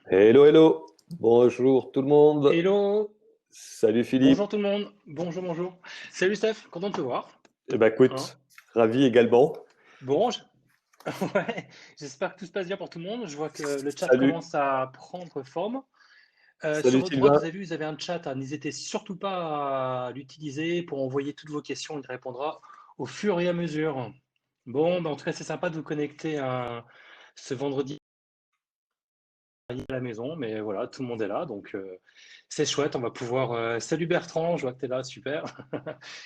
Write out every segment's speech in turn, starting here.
Hello, hello. Bonjour tout le monde. Hello, Salut Philippe. bonjour tout le monde. Bonjour, bonjour. Salut Steph, content de te voir. Eh ben Hein. écoute, ravi également. Bon, ouais, j'espère que tout se passe bien pour tout le monde. Je vois que le chat Salut, commence à prendre forme. Sur salut votre droite, Sylvain. vous avez vu, vous avez un chat, hein. N'hésitez surtout pas à l'utiliser pour envoyer toutes vos questions. Il répondra au fur et à mesure. Bon, en tout cas, c'est sympa de vous connecter ce vendredi à la maison, mais voilà, tout le monde est là, donc c'est chouette. On va pouvoir. Salut Bertrand, je vois que tu es là, super.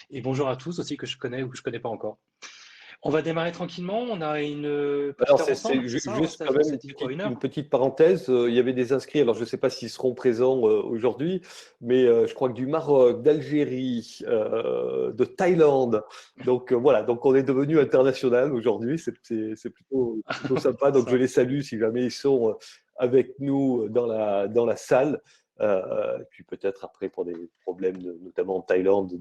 Et bonjour à tous aussi que je connais ou que je connais pas encore. On va démarrer tranquillement. On a une Alors petite heure ensemble, c'est c'est ça, hein, juste Steph? quand On même s'est dit quoi, une une heure? petite parenthèse. Il y avait des inscrits. Alors je ne sais pas s'ils seront présents aujourd'hui, mais je crois que du Maroc, d'Algérie, de Thaïlande. Donc voilà. Donc on est devenu international aujourd'hui. C'est plutôt sympa. Donc je Ça. les salue si jamais ils sont avec nous dans la salle. Puis peut-être après pour des problèmes notamment en Thaïlande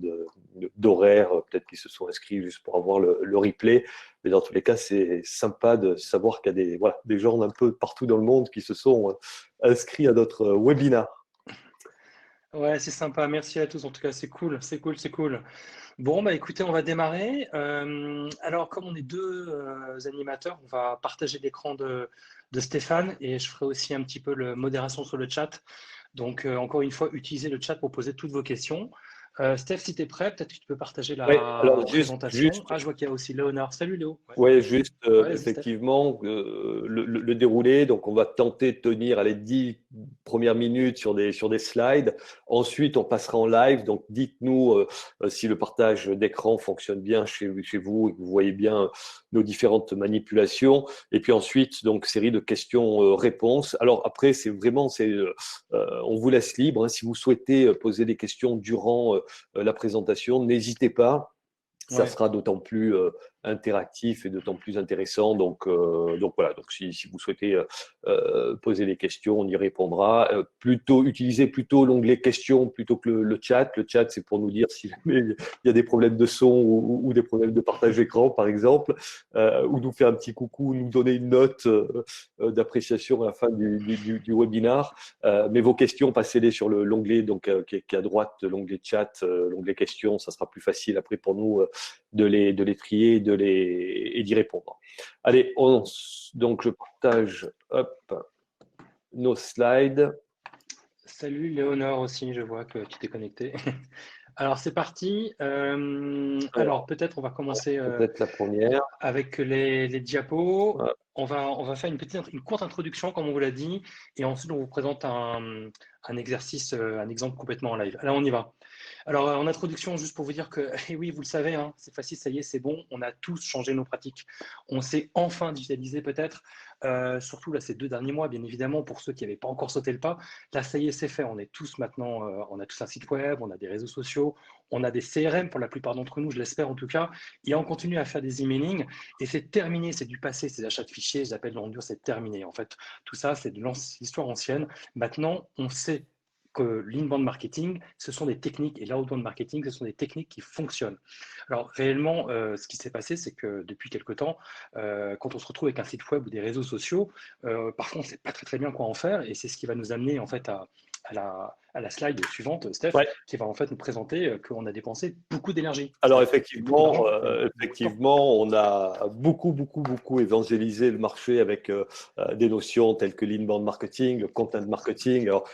d'horaire, peut-être qu'ils se sont inscrits juste pour avoir le replay. Mais dans tous les cas, c'est sympa de savoir qu'il y a voilà, des gens un peu partout dans le monde qui se sont inscrits à notre webinar. Ouais, c'est sympa. Merci à tous. En tout cas, c'est cool, c'est cool, c'est cool. Bon, bah écoutez, on va démarrer. Alors, comme on est deux animateurs, on va partager l'écran de Stéphane et je ferai aussi un petit peu la modération sur le chat. Donc, encore une fois, utilisez le chat pour poser toutes vos questions. Steph, si tu es prêt, peut-être que tu peux partager Oui, la alors présentation. Ah, je vois qu'il y a aussi Léonard. Salut Léo. Ouais, ouais, juste ouais, vas-y Steph. effectivement le déroulé. Donc, on va tenter de tenir les 10 premières minutes sur des slides. Ensuite, on passera en live. Donc, dites-nous si le partage d'écran fonctionne bien chez vous et que vous voyez bien nos différentes manipulations. Et puis ensuite, donc, série de questions-réponses. Alors après, on vous laisse libre, hein. Si vous souhaitez poser des questions durant la présentation, n'hésitez pas. Ça Ouais. sera d'autant plus interactif et d'autant plus intéressant. Donc voilà, donc si vous souhaitez poser des questions, on y répondra. Utilisez plutôt l'onglet questions plutôt que le chat. Le chat, c'est pour nous dire si jamais il y a des problèmes de son ou des problèmes de partage d'écran, par exemple, ou nous faire un petit coucou, nous donner une note d'appréciation à la fin du webinar. Mais vos questions, passez-les sur l'onglet qui est à droite, l'onglet chat, l'onglet questions. Ça sera plus facile après pour nous de les trier et d'y répondre. Allez, donc je partage nos slides. Salut Léonore aussi, je vois que tu t'es connecté. Alors c'est parti. Alors Alors, peut-être on va commencer peut-être la première. avec les diapos. Voilà. On va faire une courte introduction, comme on vous l'a dit, et ensuite on vous présente un exercice, un exemple complètement en live. Alors on y va. Alors, en introduction, juste pour vous dire que, et oui, vous le savez, hein, c'est facile, ça y est, c'est bon, on a tous changé nos pratiques. On s'est enfin digitalisé peut-être, surtout là ces 2 derniers mois, bien évidemment, pour ceux qui n'avaient pas encore sauté le pas. Là, ça y est, c'est fait. On est tous maintenant, on a tous un site web, on a des réseaux sociaux, on a des CRM pour la plupart d'entre nous, je l'espère en tout cas, et on continue à faire des emailing, et c'est terminé, c'est du passé, ces achats de fichiers, les appels d'ordure, c'est terminé. En fait, tout ça, c'est de l'histoire ancienne. Maintenant, on sait que l'inbound marketing, ce sont des techniques, et l'outbound marketing, ce sont des techniques qui fonctionnent. Alors réellement, ce qui s'est passé, c'est que depuis quelque temps, quand on se retrouve avec un site web ou des réseaux sociaux, parfois on ne sait pas très très bien quoi en faire, et c'est ce qui va nous amener en fait à la slide suivante, Steph, Ouais. qui va en fait nous présenter qu'on a dépensé beaucoup d'énergie, Alors Steph, beaucoup d'argent et beaucoup de temps. effectivement, on a beaucoup évangélisé le marché avec des notions telles que l'inbound marketing, le content marketing. Alors,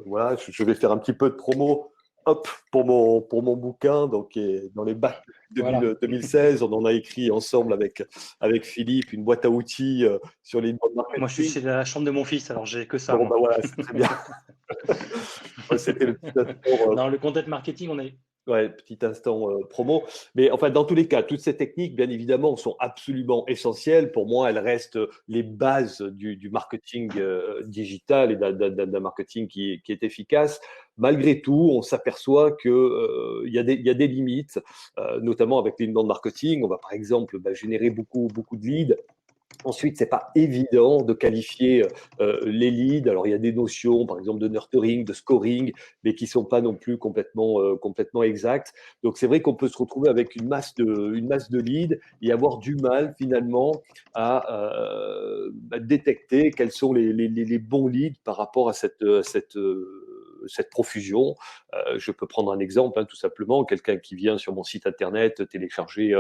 voilà, je vais faire un petit peu de promo, hop, pour mon bouquin, donc qui est dans les bacs Voilà. 2016. On en a écrit ensemble avec Philippe une boîte à outils sur l'inbound Moi, je suis marketing. chez la chambre de mon fils, alors j'ai que ça, Bon, moi. ben voilà, c'est très bien. Ouais, c'était le petit instant Non, le content marketing, on est. ouais, petit instant promo. Mais enfin, dans tous les cas, toutes ces techniques, bien évidemment, sont absolument essentielles. Pour moi, elles restent les bases du marketing digital et d'un marketing qui est efficace. Malgré tout, on s'aperçoit que il y a des limites, notamment avec l'inbound marketing. On va par exemple générer beaucoup de leads Ensuite, c'est pas évident de qualifier les leads. Alors, il y a des notions, par exemple, de nurturing, de scoring, mais qui sont pas non plus complètement exactes. Donc, c'est vrai qu'on peut se retrouver avec une masse de leads et avoir du mal finalement à détecter quels sont les bons leads par rapport à cette profusion. Je peux prendre un exemple, hein, tout simplement, quelqu'un qui vient sur mon site internet télécharger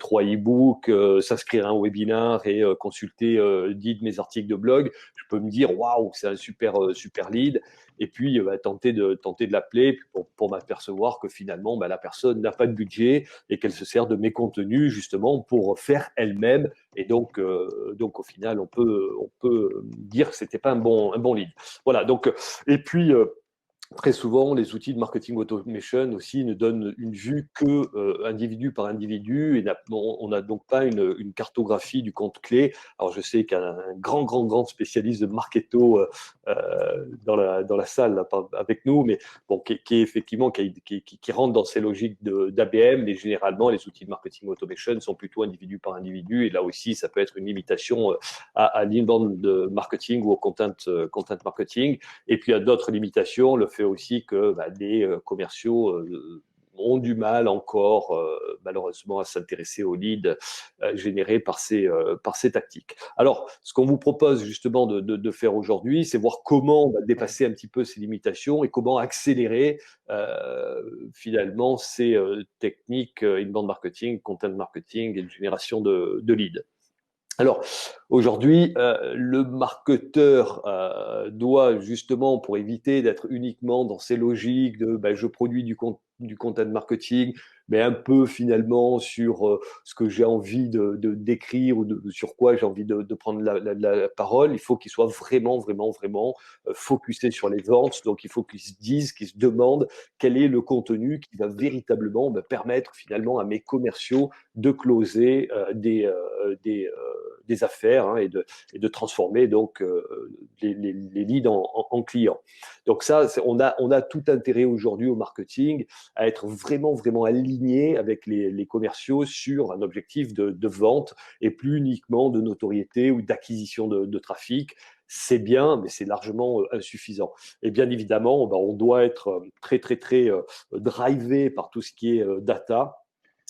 3 e-books, s'inscrire à un webinaire et consulter 10 de mes articles de blog, je peux me dire waouh, c'est un super lead. Et puis tenter de l'appeler pour m'apercevoir que finalement la personne n'a pas de budget et qu'elle se sert de mes contenus justement pour faire elle-même. Et donc au final, on peut dire que c'était pas un bon lead. Voilà. Donc et puis très souvent, les outils de marketing automation aussi ne donnent une vue que individu par individu et on n'a donc pas une cartographie du compte clé. Alors, je sais qu'un grand spécialiste de marketo dans la salle là, avec nous, mais bon, qui est effectivement qui rentre dans ces logiques d'ABM, mais généralement, les outils de marketing automation sont plutôt individu par individu. Et là aussi, ça peut être une limitation à l'inbound marketing ou au content marketing. Et puis, il y a d'autres limitations, le fait aussi que les commerciaux ont du mal encore, malheureusement, à s'intéresser aux leads générés par ces tactiques. Alors, ce qu'on vous propose justement de faire aujourd'hui, c'est voir comment dépasser un petit peu ces limitations et comment accélérer finalement ces techniques inbound marketing, content marketing et de génération de leads. Alors, aujourd'hui, le marketeur doit justement, pour éviter d'être uniquement dans ces logiques de je produis du content marketing, mais un peu finalement sur ce que j'ai envie de d'écrire ou sur quoi j'ai envie de prendre la parole, il faut qu'il soit vraiment focusé sur les ventes. Donc, il faut qu'il se dise, qu'il se demande quel est le contenu qui va véritablement permettre finalement à mes commerciaux de closer des affaires hein, et de transformer donc les leads en clients. Donc ça, on a tout intérêt aujourd'hui au marketing à être vraiment aligné avec les commerciaux sur un objectif de vente et plus uniquement de notoriété ou d'acquisition de trafic. C'est bien, mais c'est largement insuffisant. Et bien évidemment, on doit être très drivé par tout ce qui est data,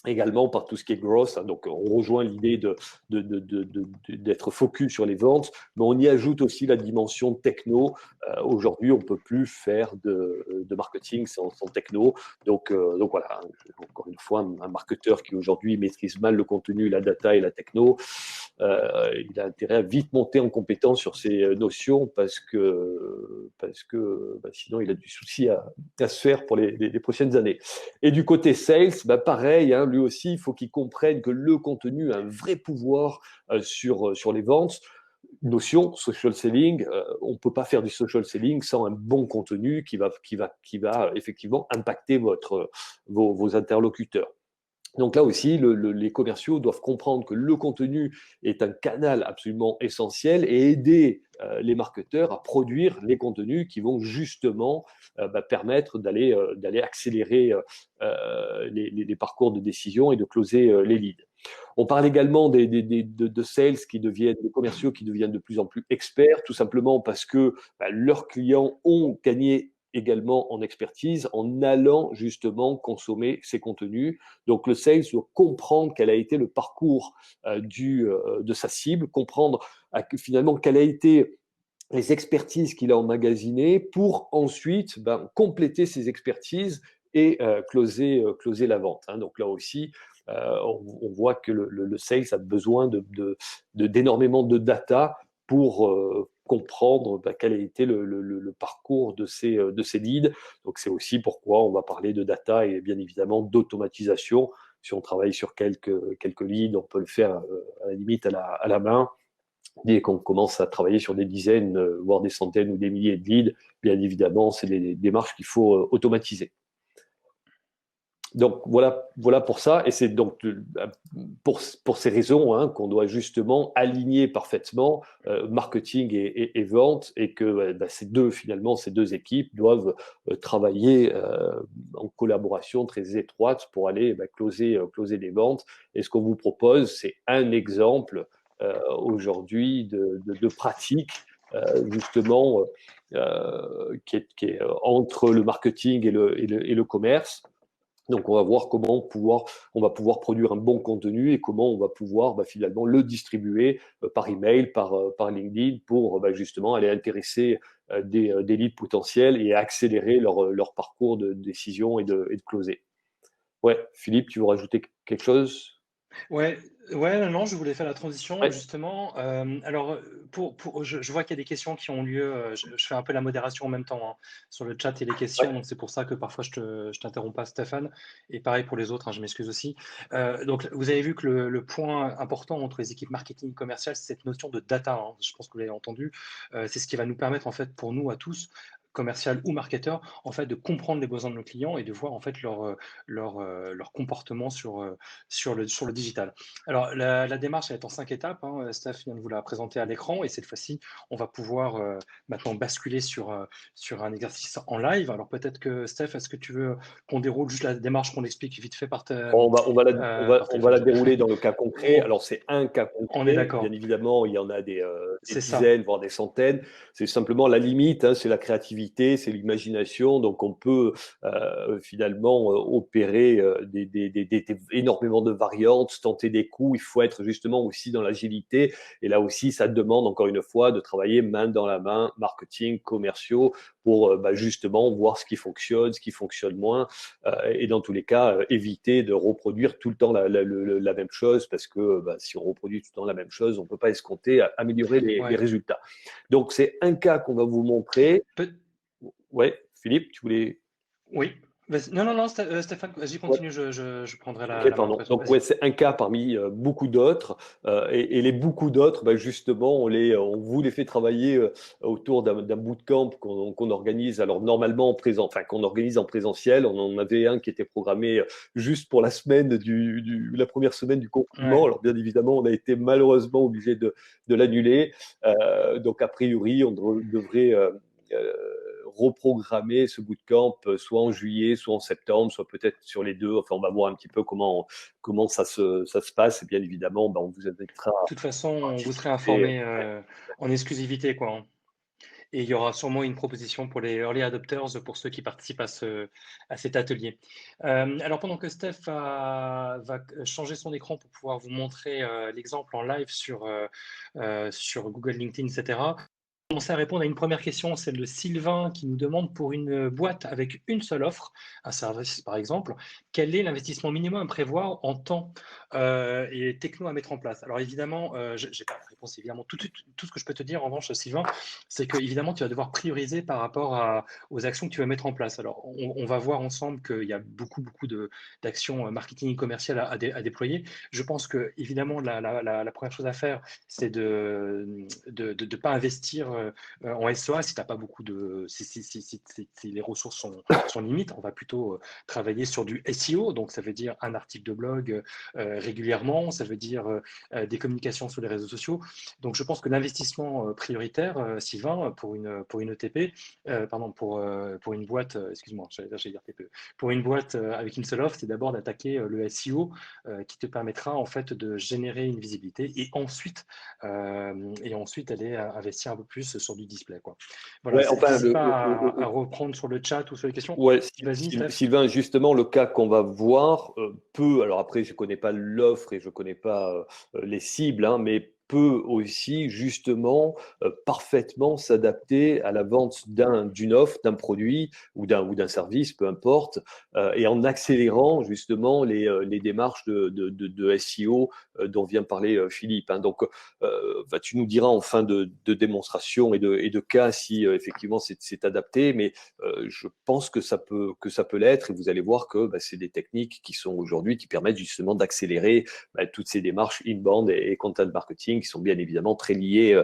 également par tout ce qui est growth. Hein. Donc, on rejoint l'idée d'être focus sur les ventes, mais on y ajoute aussi la dimension techno. Aujourd'hui, on ne peut plus faire de marketing sans techno. Donc voilà, encore une fois, un marketeur qui aujourd'hui maîtrise mal le contenu, la data et la techno, il a intérêt à vite monter en compétence sur ces notions parce que sinon, il a du souci à se faire pour les prochaines années. Et du côté sales, pareil, hein, lui aussi, il faut qu'il comprenne que le contenu a un vrai pouvoir sur les ventes. Notion, social selling, on ne peut pas faire du social selling sans un bon contenu qui va effectivement impacter vos interlocuteurs. Donc là aussi, les commerciaux doivent comprendre que le contenu est un canal absolument essentiel et aider les marketeurs à produire les contenus qui vont justement permettre d'aller accélérer les parcours de décision et de closer les leads. On parle également de sales des commerciaux qui deviennent de plus en plus experts, tout simplement parce que leurs clients ont gagné également en expertise en allant justement consommer ces contenus. Donc le sales doit comprendre quel a été le parcours de sa cible, comprendre finalement quelle a été les expertises qu'il a emmagasinées pour ensuite compléter ces expertises et closer la vente. Hein. Donc là aussi, on voit que le sales a besoin d'énormément de data pour comprendre quel a été le parcours de ces leads. Donc c'est aussi pourquoi on va parler de data et bien évidemment d'automatisation. Si on travaille sur quelques leads, on peut le faire à la limite à la main. Dès qu'on commence à travailler sur des dizaines, voire des centaines ou des milliers de leads, bien évidemment, c'est des démarches qu'il faut automatiser. Donc voilà pour ça, et c'est donc pour ces raisons hein, qu'on doit justement aligner parfaitement marketing et vente, et que ces deux équipes doivent travailler en collaboration très étroite pour aller closer les ventes. Et ce qu'on vous propose, c'est un exemple aujourd'hui de pratiques justement qui est entre le marketing et le commerce. Donc, on va voir comment on va pouvoir produire un bon contenu et comment on va pouvoir finalement le distribuer par email, par LinkedIn pour justement aller intéresser des leads potentiels et accélérer leur parcours de décision et de closer. Ouais, Philippe, tu veux rajouter quelque chose? Ouais, ouais, non, je voulais faire la transition Ouais, justement. Alors, je vois qu'il y a des questions qui ont lieu. Je fais un peu la modération en même temps, hein, sur le chat et les questions, ouais. donc c'est pour ça que parfois je t'interromps pas, Stéphane. Et pareil pour les autres, hein, je m'excuse aussi. Donc, vous avez vu que le point important entre les équipes marketing et commerciales, c'est cette notion de data, hein. Je pense que vous l'avez entendu. C'est ce qui va nous permettre en fait pour nous à tous, commercial ou marketeur, en fait, de comprendre les besoins de nos clients et de voir en fait leur comportement sur le digital. Alors, la démarche, elle est en 5 étapes, hein. Steph vient de vous la présenter à l'écran et cette fois-ci, on va pouvoir maintenant basculer sur un exercice en live. Alors, peut-être que Steph, est-ce que tu veux qu'on déroule juste la démarche, qu'on explique vite fait par On va téléphone? la dérouler dans le cas concret. On, Alors, c'est un cas on est concret. Bien d'accord, évidemment, il y en a des c'est ça, dizaines, voire des centaines. C'est simplement la limite, hein, c'est la créativité, c'est l'imagination. Donc, on peut finalement opérer énormément de variantes, tenter des coups. Il faut être justement aussi dans l'agilité. Et là aussi, ça demande encore une fois de travailler main dans la main, marketing, commerciaux, pour justement voir ce qui fonctionne moins et dans tous les cas, éviter de reproduire tout le temps la même chose parce que si on reproduit tout le temps la même chose, on ne peut pas escompter améliorer les ouais. résultats. Donc, c'est un cas qu'on va vous montrer. Peut- Ouais, Philippe, tu voulais. oui, non, non, non, Stéphane, vas-y, Ouais. continue, je prendrai Ok, la main pardon. après toi, Donc, ouais, vas-y. c'est un cas parmi beaucoup d'autres. Et les beaucoup d'autres, justement, on vous les fait travailler autour d'un bootcamp qu'on organise. Alors, normalement, qu'on organise en présentiel. On en avait un qui était programmé juste pour la semaine la première semaine du confinement. Ouais. Alors, bien évidemment, on a été malheureusement obligé de l'annuler. Donc, a priori, on devrait euh, reprogrammer ce bootcamp soit en juillet, soit en septembre, soit peut-être sur les deux. Enfin, on va voir un petit peu comment ça se passe. Et bien évidemment, on vous invitera De à toute façon, on vous serait participer. informé en exclusivité, quoi, hein. Et il y aura sûrement une proposition pour les early adopters, pour ceux qui participent à cet atelier. Alors, pendant que Steph va changer son écran pour pouvoir vous montrer l'exemple en live sur Google, LinkedIn, etc., commencer à répondre à une première question, celle de Sylvain qui nous demande pour une boîte avec une seule offre, un service par exemple, quel est l'investissement minimum à prévoir en temps et techno à mettre en place? Alors évidemment, je n'ai pas la réponse évidemment. Tout ce que je peux te dire en revanche, Sylvain, c'est que évidemment tu vas devoir prioriser par rapport aux actions que tu vas mettre en place. Alors on va voir ensemble qu'il y a beaucoup d'actions marketing et commerciales à déployer. Je pense que évidemment la première chose à faire, c'est de ne pas investir en SEA si t'as pas beaucoup de si les ressources sont limites. On va plutôt travailler sur du SEO, donc ça veut dire un article de blog régulièrement, ça veut dire des communications sur les réseaux sociaux. Donc je pense que l'investissement prioritaire, Sylvain, pour une ETP, pardon, pour une boîte, excuse-moi, j'allais dire TPE, pour une boîte avec une seule offre, c'est d'abord d'attaquer le SEO qui te permettra en fait de générer une visibilité et ensuite aller investir un peu plus sur du display, quoi. Voilà, Ouais, enfin, n'hésite pas à reprendre sur le chat ou sur les questions. ouais, Vas-y, Steph. Sylvain, justement, le cas qu'on va voir alors après, je connais pas l'offre et je connais pas les cibles, hein, mais peut aussi justement parfaitement s'adapter à la vente d'une offre, d'un produit ou d'un service, peu importe, et en accélérant justement les démarches de SEO dont vient parler Philippe, hein. Donc, tu nous diras en fin de démonstration et de cas si effectivement c'est adapté, mais je pense que ça peut l'être et vous allez voir que c'est des techniques qui sont aujourd'hui qui permettent justement d'accélérer toutes ces démarches inbound et content marketing qui sont bien évidemment très liées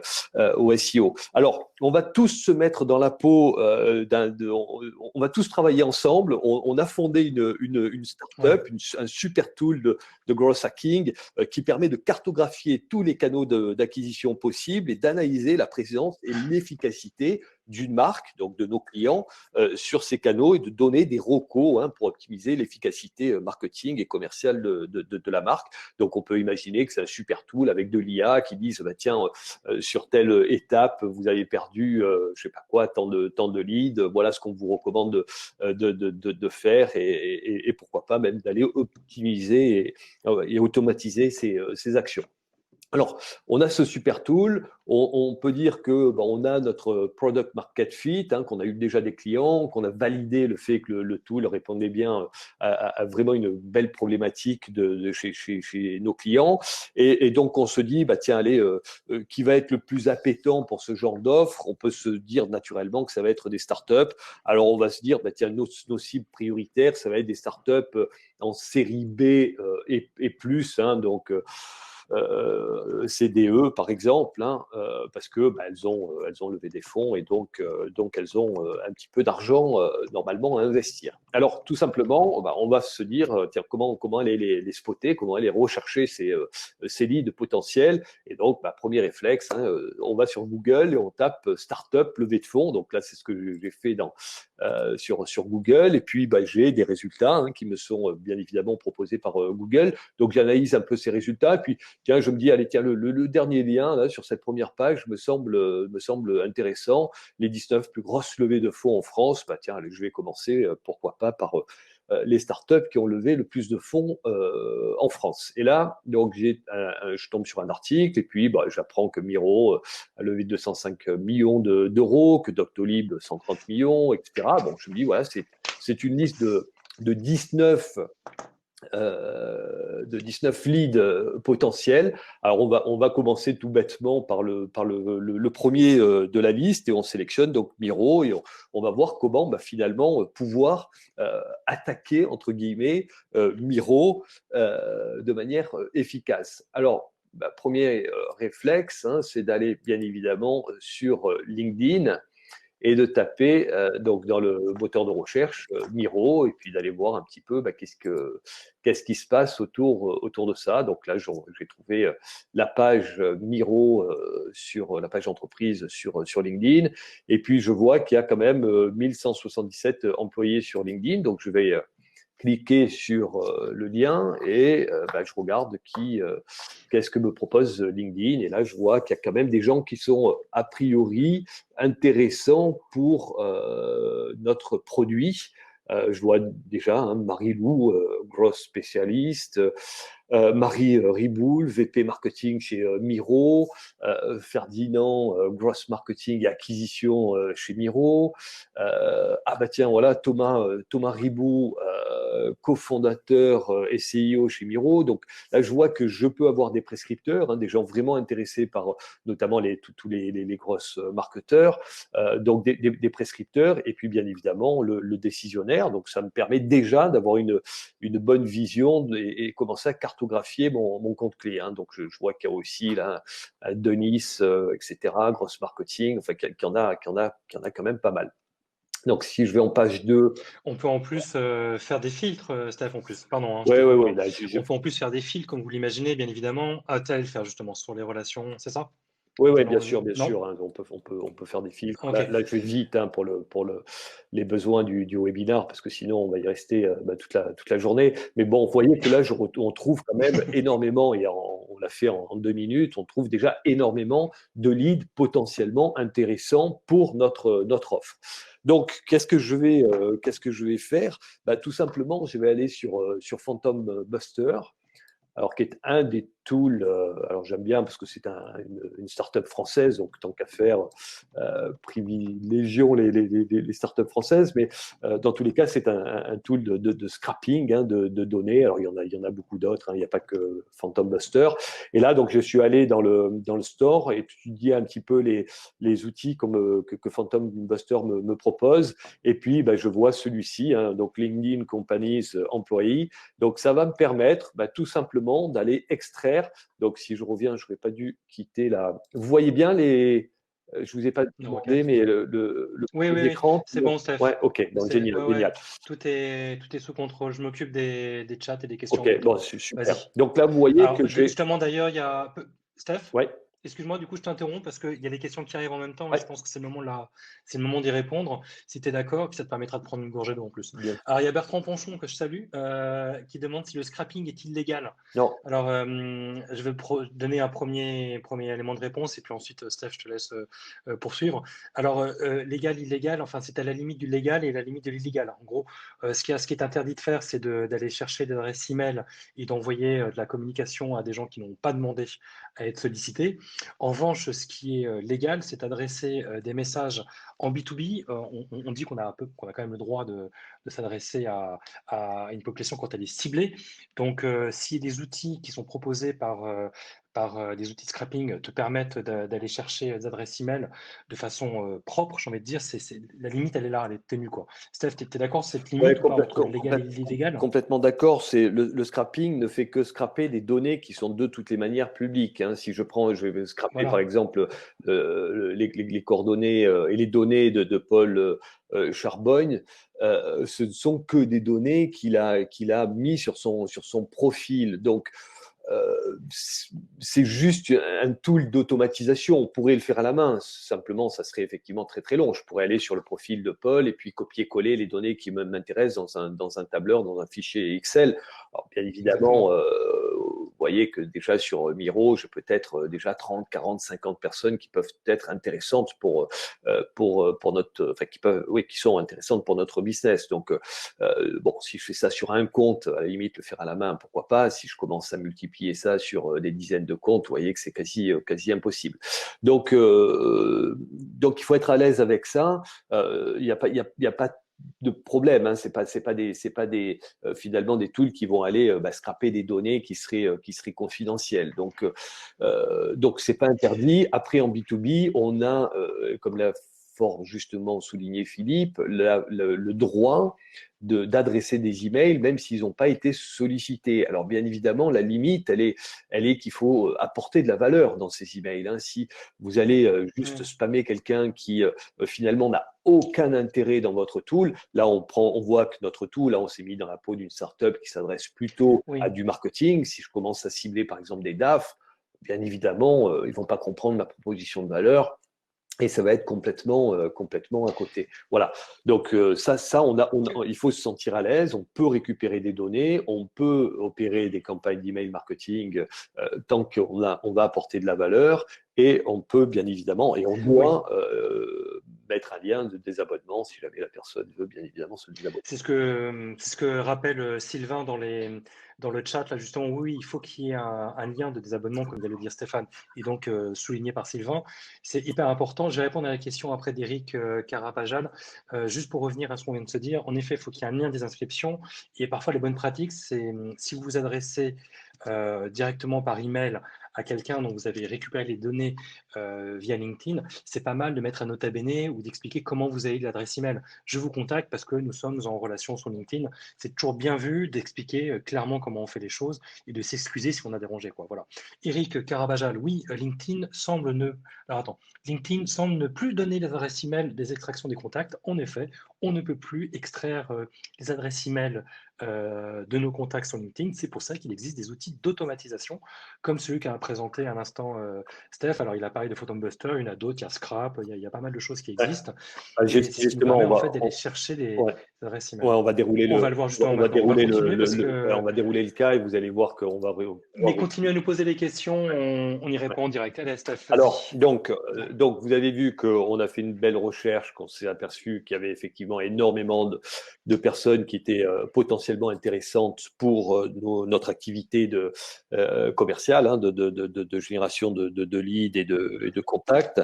au SEO. Alors, on va tous se mettre dans la peau on va tous travailler ensemble. On a fondé une Ouais. startup, un super tool de growth hacking qui permet de cartographier tous les canaux d'acquisition possibles et d'analyser la présence et l'efficacité d'une marque, donc de nos clients, sur ces canaux et de donner des recos pour optimiser l'efficacité marketing et commerciale de la marque. Donc, on peut imaginer que c'est un super tool avec de l'IA qui disent, bah, tiens, sur telle étape, vous avez perdu, je sais pas quoi, tant de leads, voilà ce qu'on vous recommande de faire et pourquoi pas même d'aller optimiser et automatiser ces actions. Alors, on a ce super tool. On peut dire que on a notre product market fit, qu'on a eu déjà des clients, qu'on a validé le fait que le tool répondait bien à vraiment une belle problématique chez nos clients. Et donc, on se dit, bah, tiens, allez, qui va être le plus appétant pour ce genre d'offre? On peut se dire naturellement que ça va être des startups. Alors, on va se dire, bah, tiens, nos cibles prioritaires, ça va être des startups en série B et plus, donc CDE par exemple, parce que elles ont levé des fonds et donc elles ont un petit peu d'argent normalement à investir. Alors tout simplement, on va se dire tiens, comment aller les spotter, comment aller rechercher ces leads potentiels. Et donc premier réflexe, on va sur Google et on tape startup levée de fonds. Donc là c'est ce que j'ai fait sur Google, et puis j'ai des résultats qui me sont bien évidemment proposés par Google. Donc j'analyse un peu ces résultats, et puis tiens, je me dis, allez, tiens, le dernier lien là, sur cette première page me semble intéressant. Les 19 plus grosses levées de fonds en France, tiens, allez, je vais commencer, pourquoi pas, par les startups qui ont levé le plus de fonds en France. Et là, donc, je tombe sur un article, et puis j'apprends que Miro a levé 205 millions d'euros, que Doctolib 130 millions, etc. Bon, je me dis, voilà, c'est une liste de 19 leads potentiels. Alors on va commencer tout bêtement par le premier de la liste, et on sélectionne donc Miro, et on va voir comment finalement pouvoir attaquer entre guillemets Miro de manière efficace. Alors premier réflexe, c'est d'aller bien évidemment sur LinkedIn et de taper donc dans le moteur de recherche Miro, et puis d'aller voir un petit peu qu'est-ce qui se passe autour de ça. Donc là, j'ai trouvé la page Miro sur la page entreprise sur LinkedIn, et puis je vois qu'il y a quand même 1177 employés sur LinkedIn. Donc je vais cliquer sur le lien, et je regarde qu'est-ce que me propose LinkedIn. Et là, je vois qu'il y a quand même des gens qui sont a priori intéressants pour notre produit. Je vois déjà Marie-Lou, grosse spécialiste, Marie Riboul, VP marketing chez Miro, Ferdinand, gross marketing et acquisition chez Miro. Tiens, voilà, Thomas Riboud, cofondateur et CEO chez Miro. Donc là, je vois que je peux avoir des prescripteurs, des gens vraiment intéressés par notamment tous les grosses marketeurs, donc des prescripteurs, et puis bien évidemment le décisionnaire. Donc ça me permet déjà d'avoir une bonne vision et commencer à cartographier mon compte clé. Donc je vois qu'il y a aussi là Denis, etc., grosse marketing, enfin qu'il y en a quand même pas mal. Donc, si je vais en page 2. On peut en plus faire des filtres, Steph, en plus. Pardon, je Oui, te coupe. oui. On peut en plus faire des filtres, comme vous l'imaginez, bien évidemment. Tu allais le faire justement sur les relations, c'est ça? Oui, bien sûr. Non? On peut faire des filtres. Ok. Là, je vais vite pour les besoins du webinaire, parce que sinon, on va y rester toute la journée. Mais bon, vous voyez que là, on trouve quand même énormément, et on l'a fait en 2 minutes, on trouve déjà énormément de leads potentiellement intéressants pour notre offre. Donc, qu'est-ce que je vais faire? Tout simplement, je vais aller sur Phantom Buster, alors qui est un des tools. Alors j'aime bien parce que c'est une start-up française, donc tant qu'à faire, privilégions les start-up françaises, mais dans tous les cas, c'est un tool de scrapping de données. Alors il y en a beaucoup d'autres, il n'y a pas que Phantom Buster. Et là, donc je suis allé dans le store et étudié un petit peu les outils que Phantom Buster me propose. Et puis je vois celui-ci, donc LinkedIn Companies Employee. Donc ça va me permettre tout simplement d'aller extraire. Donc si je reviens, je n'aurais pas dû quitter la. Vous voyez bien je vous ai pas demandé, Ok. mais le Oui, écran. c'est bon, Steph. Ouais, ok, donc génial. Tout est sous contrôle. Je m'occupe des chats et des questions en Ok, même bon, temps. c'est super. Vas-y. Donc là, vous voyez Alors, que j'ai. justement, d'ailleurs, il y a. Steph? Ouais. Excuse-moi, du coup, je t'interromps parce qu'il y a les questions qui arrivent en même temps et je Ouais, pense que c'est le moment là, c'est le moment d'y répondre. Si tu es d'accord, puis ça te permettra de prendre une gorgée d'eau en plus. bien. Alors, il y a Bertrand Ponchon que je salue, qui demande si le scrapping est illégal. Non, Alors, je vais donner un premier élément de réponse et puis ensuite, Steph, je te laisse poursuivre. Alors, légal, illégal, enfin, c'est à la limite du légal et la limite de l'illégal. En gros, ce qui est interdit de faire, c'est d'aller chercher des adresses email et d'envoyer de la communication à des gens qui n'ont pas demandé à être sollicités. En revanche, ce qui est légal, c'est adresser des messages en B2B. On dit qu'on a quand même le droit de s'adresser à une population quand elle est ciblée. Donc, s'il y a des outils qui sont proposés par des outils de scrapping te permettent d'aller chercher des adresses email de façon propre, j'ai envie de dire, la limite, elle est là, elle est ténue, quoi. Steph, tu es d'accord sur cette ouais, limite ou pas entre le légal et l'illégal? complètement d'accord. Le scrapping ne fait que scraper des données qui sont de toutes les manières publiques, hein. Si je vais scraper par Voilà. exemple les coordonnées et les données de Paul Charbogne, ce ne sont que des données qu'il a mis sur son profil. Donc c'est juste un tool d'automatisation. On pourrait le faire à la main. Simplement, ça serait effectivement très très long. Je pourrais aller sur le profil de Paul et puis copier-coller les données qui m'intéressent dans un tableur, dans un fichier Excel. Alors, bien évidemment, Exactement. vous voyez que déjà sur Miro, j'ai peut-être déjà 30, 40, 50 personnes qui peuvent être intéressantes pour notre, enfin, qui peuvent, oui, qui sont intéressantes pour notre business. Donc, bon, si je fais ça sur un compte, à la limite, le faire à la main, pourquoi pas. Si je commence à multiplier ça sur des dizaines de comptes, vous voyez que c'est quasi impossible. Donc, il faut être à l'aise avec ça. Il n'y a pas, y a pas de problème, hein. C'est pas finalement des tools qui vont aller scraper des données qui seraient confidentielles. Donc c'est pas interdit. Après en B2B, on a, comme l'a fort justement souligné Philippe, le droit d'adresser des emails, même s'ils n'ont pas été sollicités. Alors bien évidemment, la limite, elle est qu'il faut apporter de la valeur dans ces emails, hein. Si vous allez juste Mm. spammer quelqu'un qui finalement n'a aucun intérêt dans votre tool, là on voit que notre tool, là on s'est mis dans la peau d'une startup qui s'adresse plutôt à Oui. du marketing. Si je commence à cibler par exemple des DAF, bien évidemment, ils vont pas comprendre ma proposition de valeur et ça va être complètement à côté. Voilà. Donc il faut se sentir à l'aise. On peut récupérer des données, on peut opérer des campagnes d'email marketing tant on va apporter de la valeur, et on peut bien évidemment et on Oui. doit mettre un lien de désabonnement si jamais la personne veut bien évidemment se désabonner. C'est ce que rappelle Sylvain dans le chat, là, justement. Oui, il faut qu'il y ait un lien de désabonnement, comme vient de le dire Stéphane, et donc souligné par Sylvain. C'est hyper important. Je vais répondre à la question après d'Éric Carapajal. Juste pour revenir à ce qu'on vient de se dire, en effet, il faut qu'il y ait un lien des inscriptions. Et parfois, les bonnes pratiques, c'est si vous vous adressez directement par email à quelqu'un dont vous avez récupéré les données via LinkedIn, c'est pas mal de mettre un nota bene ou d'expliquer comment vous avez l'adresse email. Je vous contacte parce que nous sommes en relation sur LinkedIn. C'est toujours bien vu d'expliquer clairement comment on fait les choses et de s'excuser si on a dérangé, quoi. Voilà. Eric Carabajal, oui, LinkedIn semble ne. Alors attends, LinkedIn semble ne plus donner les adresses email des extractions des contacts. En effet, on ne peut plus extraire les adresses email de nos contacts sur LinkedIn. C'est pour ça qu'il existe des outils d'automatisation comme celui qu'a présenté à l'instant Steph. Alors, il a parlé de Photon Buster, il y en a d'autres, il y a Scrap, il y a pas mal de choses qui Ouais. existent. Et c'est ce qui nous Justement, permet en fait d'aller chercher des ouais. adresses email. Ouais, on va dérouler On va le voir justement on va maintenant. On va dérouler continuer parce que. on va dérouler le cas et vous allez voir qu'on va pouvoir Mais continuez à nous poser des questions, on y répond en direct. Allez, Steph, Alors, vas-y. donc, vous avez vu qu'on a fait une belle recherche, qu'on s'est aperçu qu'il y avait effectivement énormément de personnes qui étaient potentiellement intéressantes pour notre activité commerciale, hein, de génération de leads et de contacts.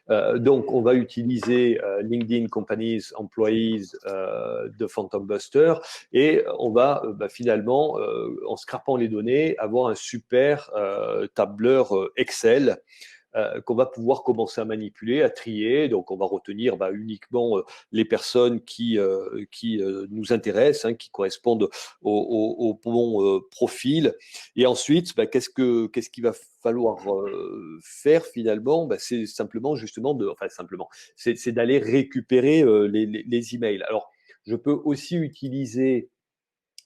Donc, on va utiliser LinkedIn Companies Employees de Phantom Buster, et on va finalement, en scrapant les données, avoir un super tableur Excel qu'on va pouvoir commencer à manipuler, à trier. Donc, on va retenir uniquement les personnes qui nous intéressent, hein, qui correspondent au bon profil. Et ensuite, qu'est-ce qu'il va falloir faire finalement? C'est simplement justement enfin simplement, c'est d'aller récupérer les emails. Alors, je peux aussi utiliser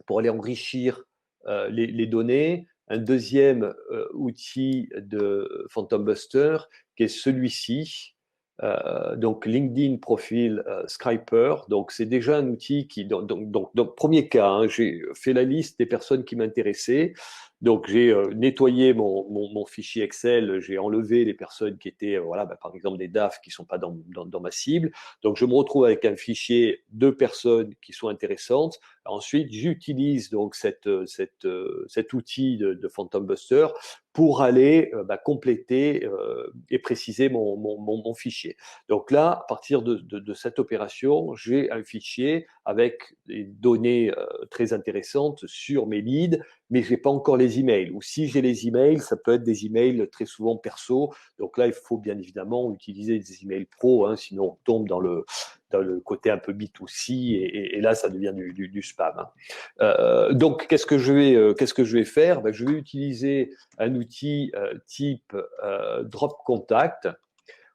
pour aller enrichir les données, un deuxième outil de Phantom Buster qui est celui-ci. Donc LinkedIn profil Skyper. Donc c'est déjà un outil qui, donc premier cas, hein, j'ai fait la liste des personnes qui m'intéressaient. Donc j'ai nettoyé mon fichier Excel, j'ai enlevé les personnes qui étaient, voilà, par exemple des DAF qui ne sont pas dans ma cible. Donc je me retrouve avec un fichier de personnes qui sont intéressantes. Ensuite, j'utilise donc cet outil de Phantom Buster pour aller compléter et préciser mon fichier. Donc là, à partir de cette opération, j'ai un fichier avec des données très intéressantes sur mes leads, mais je n'ai pas encore les emails. Ou si j'ai les emails, ça peut être des emails très souvent perso. Donc là, il faut bien évidemment utiliser des emails pro, hein, sinon on tombe dans le côté un peu B2C et là, ça devient du spam. Hein. Donc, qu'est-ce que je vais faire? Je vais utiliser un outil type Drop Contact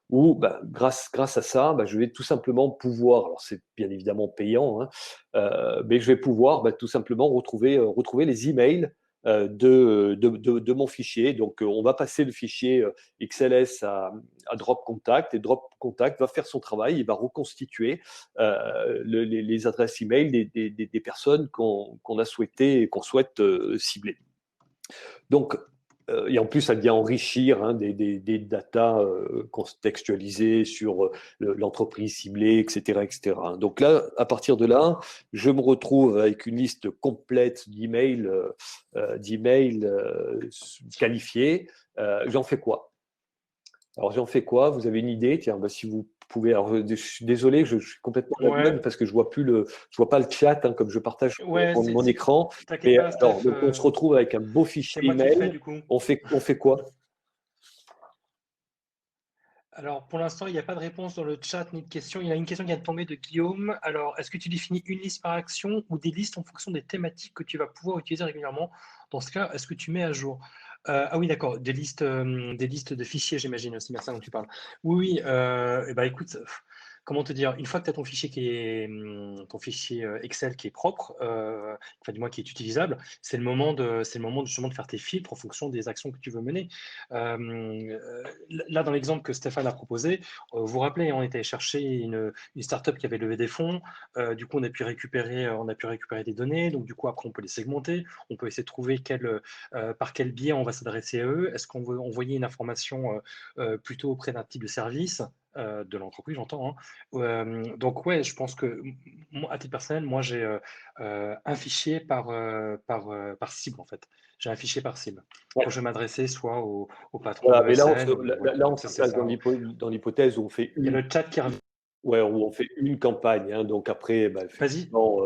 où, grâce à ça, je vais tout simplement pouvoir, alors c'est bien évidemment payant, hein, mais je vais pouvoir tout simplement retrouver les emails de mon fichier. Donc, on va passer le fichier XLS à Drop Contact et Drop Contact va faire son travail, il va reconstituer les adresses email des personnes qu'on a souhaité et qu'on souhaite cibler. Donc, et en plus, ça vient enrichir des datas contextualisées sur l'entreprise ciblée, etc., etc. Donc là, à partir de là, je me retrouve avec une liste complète d'emails qualifiés. J'en fais quoi? Alors, j'en fais quoi? Vous avez une idée? Tiens, si vous pouvez. Alors, je suis désolé, je suis complètement à la Ouais, parce que je vois pas le chat, hein, comme je partage ouais, mon écran. t'inquiète Mais pas, alors, Steph, donc, on se retrouve avec un beau c'est fichier moi qui le fais email. du coup. On fait quoi? Alors, pour l'instant, il n'y a pas de réponse dans le chat ni de question. Il y a une question qui vient de tomber de Guillaume. Alors, est-ce que tu définis une liste par action ou des listes en fonction des thématiques que tu vas pouvoir utiliser régulièrement? Dans ce cas, est-ce que tu mets à jour? Ah oui, d'accord, des listes de fichiers, j'imagine, c'est bien ça dont tu parles. Oui, oui, écoute, comment te dire, une fois que tu as ton fichier ton fichier Excel qui est propre, enfin du moins qui est utilisable, c'est le moment justement de faire tes filtres en fonction des actions que tu veux mener. Là, dans l'exemple que Stéphane a proposé, vous vous rappelez, on était chercher une startup qui avait levé des fonds. Du coup, on a pu récupérer des données. Donc, du coup, après, on peut les segmenter. On peut essayer de trouver par quel biais on va s'adresser à eux. Est-ce qu'on veut envoyer une information plutôt auprès d'un type de service de l'entreprise, j'entends. Hein. Donc, ouais, je pense que, moi, à titre personnel, moi, j'ai un fichier par cible, en fait. J'ai un fichier par cible. Quand je vais m'adresser soit au patron Voilà, de mais là, ESN, ou voilà. on Donc, se c'est place ça. dans l'hypothèse où on fait Il y a le chat qui revient. ouais, où on fait une campagne. Hein. Donc après, Vas-y. effectivement,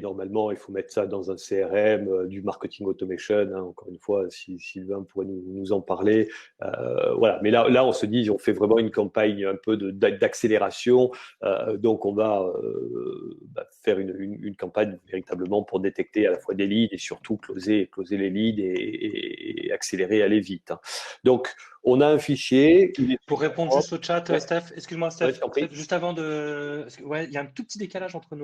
normalement, il faut mettre ça dans un CRM, du marketing automation. Hein. Encore une fois, si Sylvain pourrait nous en parler. Voilà. Mais là, on se dit, on fait vraiment une campagne un peu d'accélération. Donc, on va faire une campagne véritablement pour détecter à la fois des leads et surtout closer les leads et accélérer, aller vite. Hein. Donc, on a un fichier. Pour répondre juste au chat, Ouais, Steph, excuse-moi, ouais, Steph, je t'en prie. juste avant ouais, il y a un tout petit décalage entre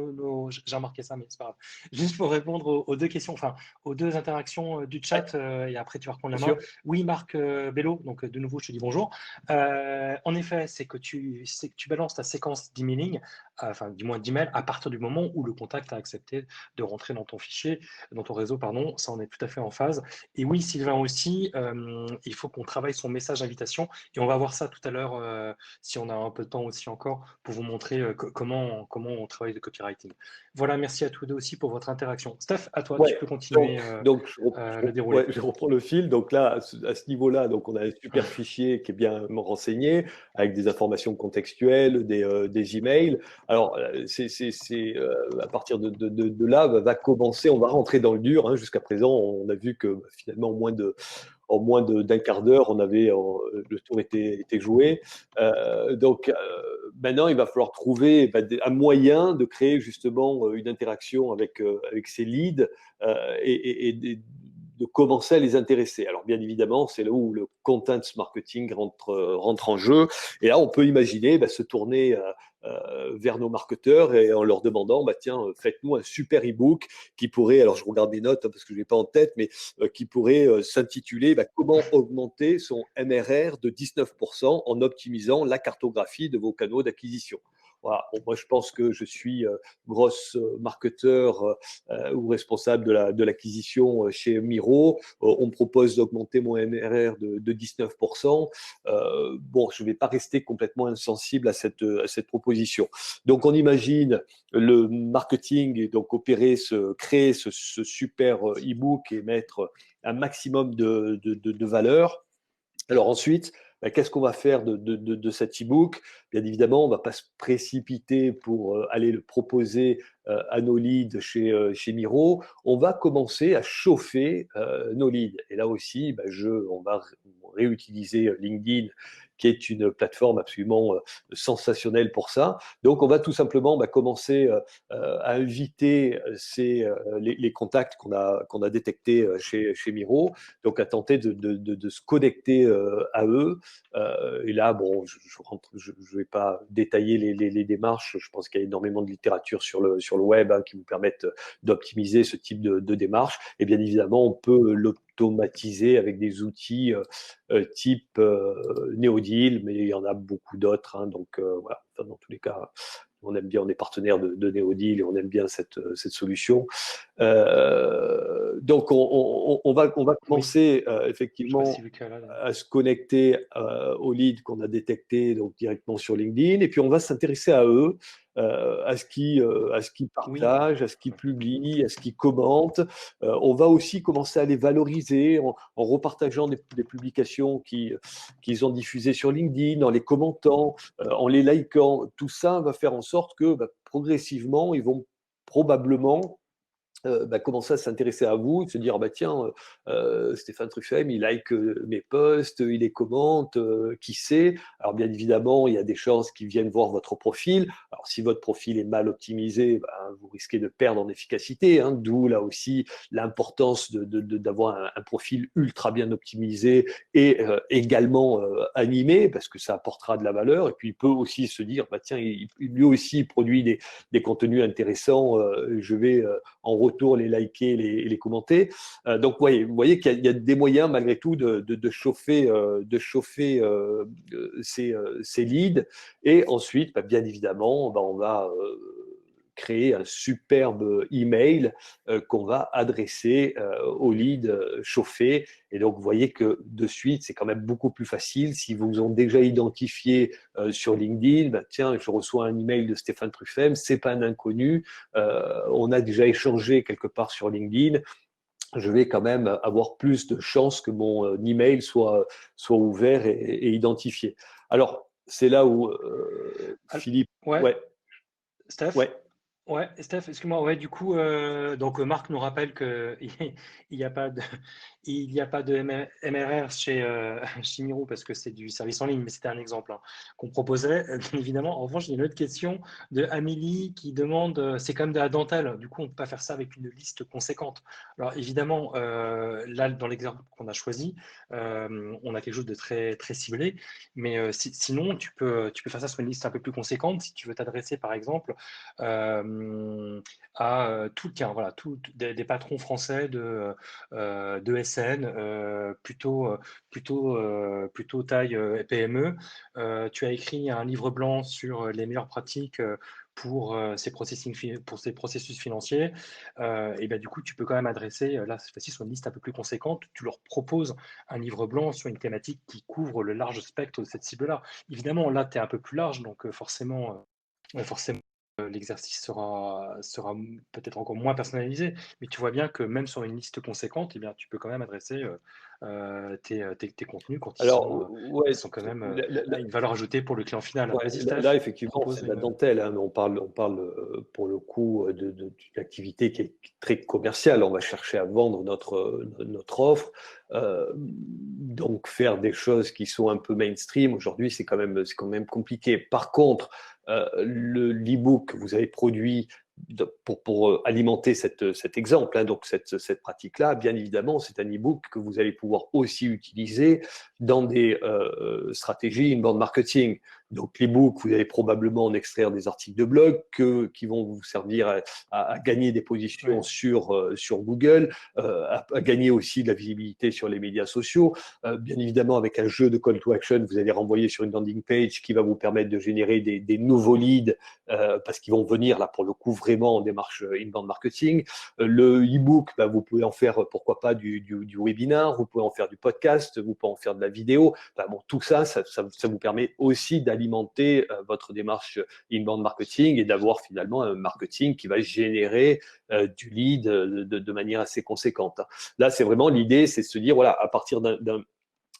j'ai remarqué ça, mais c'est pas grave. Juste pour répondre aux deux questions, enfin, aux deux interactions du Ouais, chat, et après tu vas reprendre la bien main. sûr. Oui, Marc Bello, donc de nouveau, je te dis bonjour. En effet, c'est que tu balances ta séquence d'emailing, enfin, du moins d'email, à partir du moment où le contact a accepté de rentrer dans ton fichier, dans ton réseau, pardon, ça, on est tout à fait en phase. Et oui, Sylvain aussi, il faut qu'on travaille son message invitation. Et on va voir ça tout à l'heure, si on a un peu de temps aussi encore, pour vous montrer comment on travaille le copywriting. Voilà, merci à tous deux aussi pour votre interaction. Steph, à toi, tu Ouais, peux continuer le ouais, déroulé. je reprends le fil. Donc là, à ce niveau-là, donc on a un super fichier qui est bien renseigné, avec des informations contextuelles, des emails. Alors, à partir de là, va commencer, on va rentrer dans le dur. Hein. Jusqu'à présent, on a vu que finalement, en moins d'un quart d'heure, le tour était joué. Donc maintenant, il va falloir trouver un moyen de créer justement une interaction avec ces leads et commencer à les intéresser. Alors bien évidemment, c'est là où le content marketing rentre en jeu. Et là, on peut imaginer se tourner vers nos marketeurs et en leur demandant, tiens, faites-nous un super e-book qui pourrait, alors je regarde mes notes parce que je ne l'ai pas en tête, mais qui pourrait s'intituler comment augmenter son MRR de 19% en optimisant la cartographie de vos canaux d'acquisition. Voilà. Bon, moi, je pense que je suis grosse marketeur ou responsable de l'acquisition chez Miro. On me propose d'augmenter mon MRR de 19%. Bon, je ne vais pas rester complètement insensible à cette proposition. Donc, on imagine le marketing et donc créer ce super e-book et mettre un maximum de valeur. Alors ensuite, qu'est-ce qu'on va faire de cet e-book? Bien évidemment, on ne va pas se précipiter pour aller le proposer à nos leads chez Miro. On va commencer à chauffer nos leads. Et là aussi, on va réutiliser LinkedIn, qui est une plateforme absolument sensationnelle pour ça. Donc, on va tout simplement commencer à inviter les contacts qu'on a détectés chez Miro, donc à tenter de se connecter à eux. Et là, bon, je vais pas détailler les démarches. Je pense qu'il y a énormément de littérature sur le web qui vous permettent d'optimiser ce type de démarche. Et bien évidemment, on peut l'automatiser avec des outils type Neodeal, mais il y en a beaucoup d'autres. Donc voilà, enfin, dans tous les cas, on aime bien, on est partenaire de Neodeal et on aime bien cette solution. Donc on va commencer effectivement à se connecter aux leads qu'on a détectés donc directement sur LinkedIn, et puis on va s'intéresser à eux, à ce qu'ils partagent, à ce qu'ils publient, à ce qu'ils commentent. On va aussi commencer à les valoriser en repartageant des publications qu'ils ont diffusées sur LinkedIn, en les commentant, en les likant. Tout ça va faire en sorte que progressivement, ils vont probablement commencer à s'intéresser à vous, se dire tiens, Stéphane Truffem, il like mes posts, il les commente, qui sait. Alors bien évidemment, il y a des chances qu'ils viennent voir votre profil. Alors si votre profil est mal optimisé, vous risquez de perdre en efficacité, d'où là aussi l'importance d'avoir un profil ultra bien optimisé et également animé, parce que ça apportera de la valeur. Et puis il peut aussi se dire tiens, lui aussi il produit des contenus intéressants, je vais en retour les liker et les commenter. Donc, vous voyez qu'il y a des moyens malgré tout de chauffer, ces leads. Et ensuite, bien évidemment, on va créer un superbe email qu'on va adresser aux leads chauffés. Et donc, vous voyez que de suite, c'est quand même beaucoup plus facile. Si vous ont déjà identifié sur LinkedIn, tiens, je reçois un email de Stéphane Truffem, c'est pas un inconnu, on a déjà échangé quelque part sur LinkedIn, je vais quand même avoir plus de chances que mon email soit ouvert et identifié. Alors, c'est là où Philippe… Ouais, Ouais, Steph? ouais. Ouais, Steph, excuse-moi, ouais, du coup, donc Marc nous rappelle qu'il n'y a pas de, il y a pas de MRR chez, chez Miro parce que c'est du service en ligne, mais c'était un exemple qu'on proposait, bien évidemment. En revanche, il y a une autre question de Amélie qui demande, c'est quand même de la dentelle, du coup, on ne peut pas faire ça avec une liste conséquente. Alors évidemment, là, dans l'exemple qu'on a choisi, on a quelque chose de très, très ciblé, mais sinon, tu peux faire ça sur une liste un peu plus conséquente si tu veux t'adresser, par exemple, à voilà, des patrons français de SN, plutôt taille PME. Tu as écrit un livre blanc sur les meilleures pratiques pour ces processus financiers. Et ben, du coup, tu peux quand même adresser, là, cette fois-ci, sur une liste un peu plus conséquente. Tu leur proposes un livre blanc sur une thématique qui couvre le large spectre de cette cible-là. Évidemment, là, tu es un peu plus large, donc forcément, l'exercice sera peut-être encore moins personnalisé, mais tu vois bien que même sur une liste conséquente, eh bien, tu peux quand même adresser tes contenus quand Alors, ils ouais, sont quand même à une valeur ajoutée pour le client final. ouais, Vas-y, là, Steph, effectivement, c'est propose de la une… dentelle, mais on parle pour le coup d'une activité qui est très commerciale. On va chercher à vendre notre offre. Donc, faire des choses qui sont un peu mainstream, aujourd'hui, c'est quand même compliqué. Par contre, l'e-book que vous avez produit pour alimenter cet exemple, hein, donc cette pratique-là, bien évidemment, c'est un e-book que vous allez pouvoir aussi utiliser dans des stratégies inbound marketing. Donc l'e-book, vous allez probablement en extraire des articles de blog qui vont vous servir à gagner des positions sur Google, à gagner aussi de la visibilité sur les médias sociaux. Bien évidemment, avec un jeu de call to action, vous allez renvoyer sur une landing page qui va vous permettre de générer des nouveaux leads parce qu'ils vont venir là pour le coup vraiment en démarche inbound marketing. Le e-book, bah, vous pouvez en faire pourquoi pas du webinar, vous pouvez en faire du podcast, vous pouvez en faire de la vidéo. Enfin, bon, tout ça vous permet aussi d'alimenter votre démarche inbound marketing et d'avoir finalement un marketing qui va générer du lead de manière assez conséquente. Là, c'est vraiment l'idée, c'est de se dire, voilà, à partir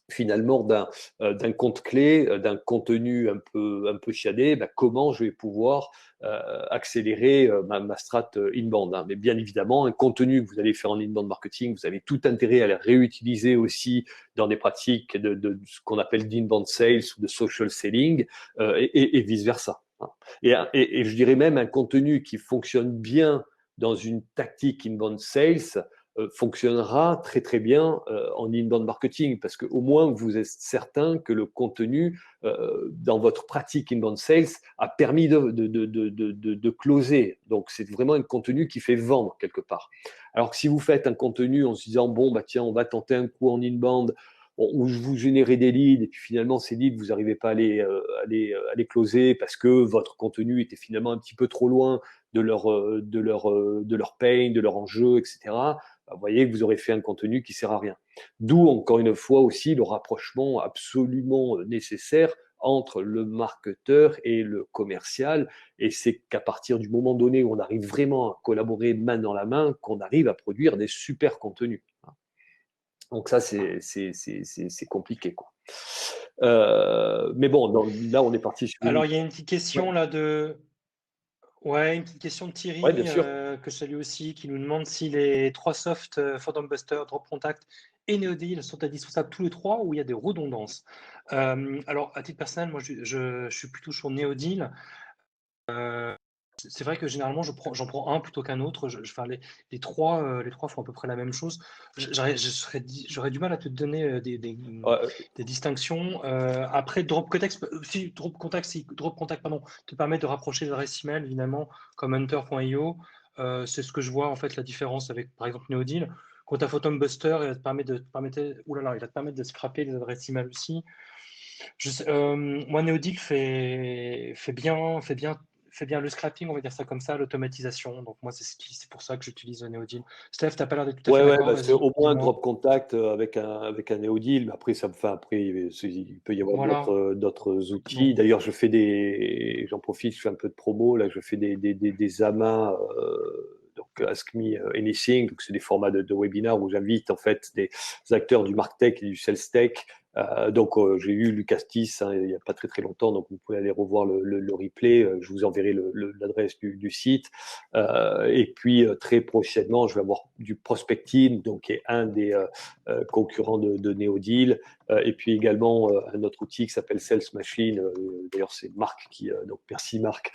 finalement d'un compte clé, d'un contenu un peu chiadé, ben, comment je vais pouvoir accélérer ma strat inbound. Hein. Mais bien évidemment, un contenu que vous allez faire en inbound marketing, vous avez tout intérêt à le réutiliser aussi dans des pratiques de ce qu'on appelle d'inbound sales ou de social selling et vice-versa. Hein. Et je dirais même un contenu qui fonctionne bien dans une tactique inbound sales, fonctionnera très très bien en inbound marketing parce qu'au moins vous êtes certain que le contenu dans votre pratique inbound sales a permis de closer. Donc c'est vraiment un contenu qui fait vendre quelque part. Alors que si vous faites un contenu en se disant bon bah tiens on va tenter un coup en inbound où vous générez des leads et puis finalement ces leads vous n'arrivez pas à les closer parce que votre contenu était finalement un petit peu trop loin de leur pain, de leur enjeu, etc. Vous voyez que vous aurez fait un contenu qui ne sert à rien. D'où, encore une fois, aussi le rapprochement absolument nécessaire entre le marketeur et le commercial. Et c'est qu'à partir du moment donné où on arrive vraiment à collaborer main dans la main, qu'on arrive à produire des super contenus. Donc ça, c'est compliqué, quoi. Mais bon, là, on est parti sur Alors, il y a une petite question là de... Ouais, une petite question de Ouais, Thierry, bien sûr. que je salue aussi, qui nous demande si les trois softs, Phantom Buster, Drop Contact et Neodil sont indispensables tous les trois ou il y a des redondances. Alors, à titre personnel, moi, je suis plutôt sur Neodil. C'est vrai que généralement, j'en prends un plutôt qu'un autre. Enfin, les trois font à peu près la même chose. J'aurais du mal à te donner Ouais, des distinctions. Après, Drop Contact, pardon, te permet de rapprocher l'adresse email, évidemment, comme Hunter.io. C'est ce que je vois en fait la différence avec, par exemple, Neodil. Quant à Photon Buster, il va te permettre de scraper les adresses email aussi. Moi, Neodil fait bien le scrapping, on va dire ça comme ça, l'automatisation. Donc moi, c'est pour ça que j'utilise Neodil. Steph, t'as pas l'air d'être tout à fait ouais, d'accord, parce vas-y, qu'au moins dis-moi. drop contact avec un Neodil, mais après, il peut y avoir Voilà. d'autres outils. Exactement. D'ailleurs, j'en profite, je fais un peu de promo, là, je fais des amas, donc Ask Me Anything, donc c'est des formats de webinaires où j'invite en fait des acteurs du MarTech et du SalesTech. Donc j'ai eu Lucas Tiss hein, il n'y a pas très très longtemps, donc vous pouvez aller revoir le replay. Je vous enverrai l'adresse du site. Et puis très prochainement, je vais avoir du prospecting, donc qui est un des concurrents de Neodil, et puis également un autre outil qui s'appelle Sales Machine. D'ailleurs, c'est Marc donc merci Marc,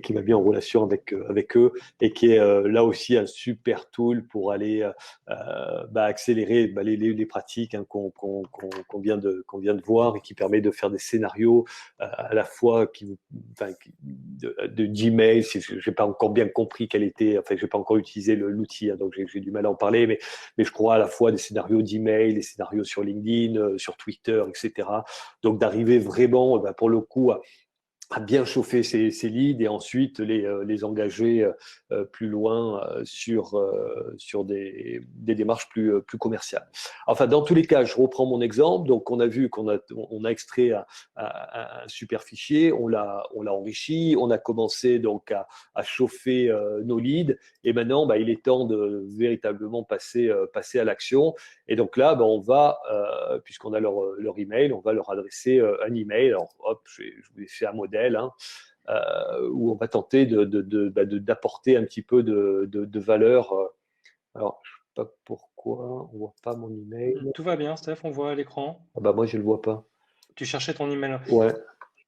qui m'a mis en relation avec eux et qui est là aussi un super tool pour aller accélérer les pratiques hein, qu'on vient de voir et qui permet de faire des scénarios à la fois d'email. J'ai pas encore bien compris quel était, enfin, j'ai pas encore utilisé l'outil, hein, donc j'ai du mal à en parler, mais je crois à la fois des scénarios d'email, des scénarios sur LinkedIn, sur Twitter, etc. Donc d'arriver vraiment, pour le coup, à bien chauffer ces leads et ensuite les engager plus loin sur des démarches plus commerciales. Enfin, dans tous les cas, je reprends mon exemple. Donc, on a vu qu'on a extrait un super fichier, on l'a enrichi, on a commencé donc à chauffer nos leads et maintenant, il est temps de véritablement passer à l'action. Et donc là, on va, puisqu'on a leur email, on va leur adresser un email. Alors, hop, je vous ai fait un modèle hein, où on va tenter d'apporter un petit peu de valeur. Alors, je ne sais pas pourquoi on ne voit pas mon email. Tout va bien, Steph, on voit à l'écran. Ah moi, je ne le vois pas. Tu cherchais ton email. Ouais.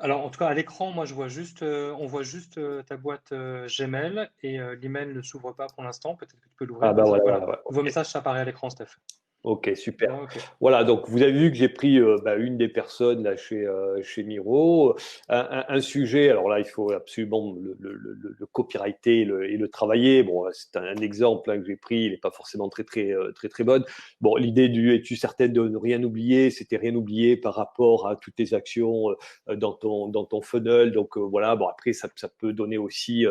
Alors, en tout cas, à l'écran, moi, on voit juste ta boîte Gmail et l'email ne s'ouvre pas pour l'instant. Peut-être que tu peux Ah l'ouvrir. bah voilà, voilà, Voilà, voilà. nouveau OK. message, ça apparaît à l'écran, Steph. OK, super. Ok. Voilà, donc vous avez vu que j'ai pris une des personnes là chez Miro, un sujet. Alors là, il faut absolument le copyrighter et le travailler. Bon, c'est un exemple que j'ai pris, il n'est pas forcément très bonne. Bon, l'idée du es-tu certaine de ne rien oublier, c'était rien oublier par rapport à toutes tes actions dans ton funnel. Donc voilà, bon après ça peut donner aussi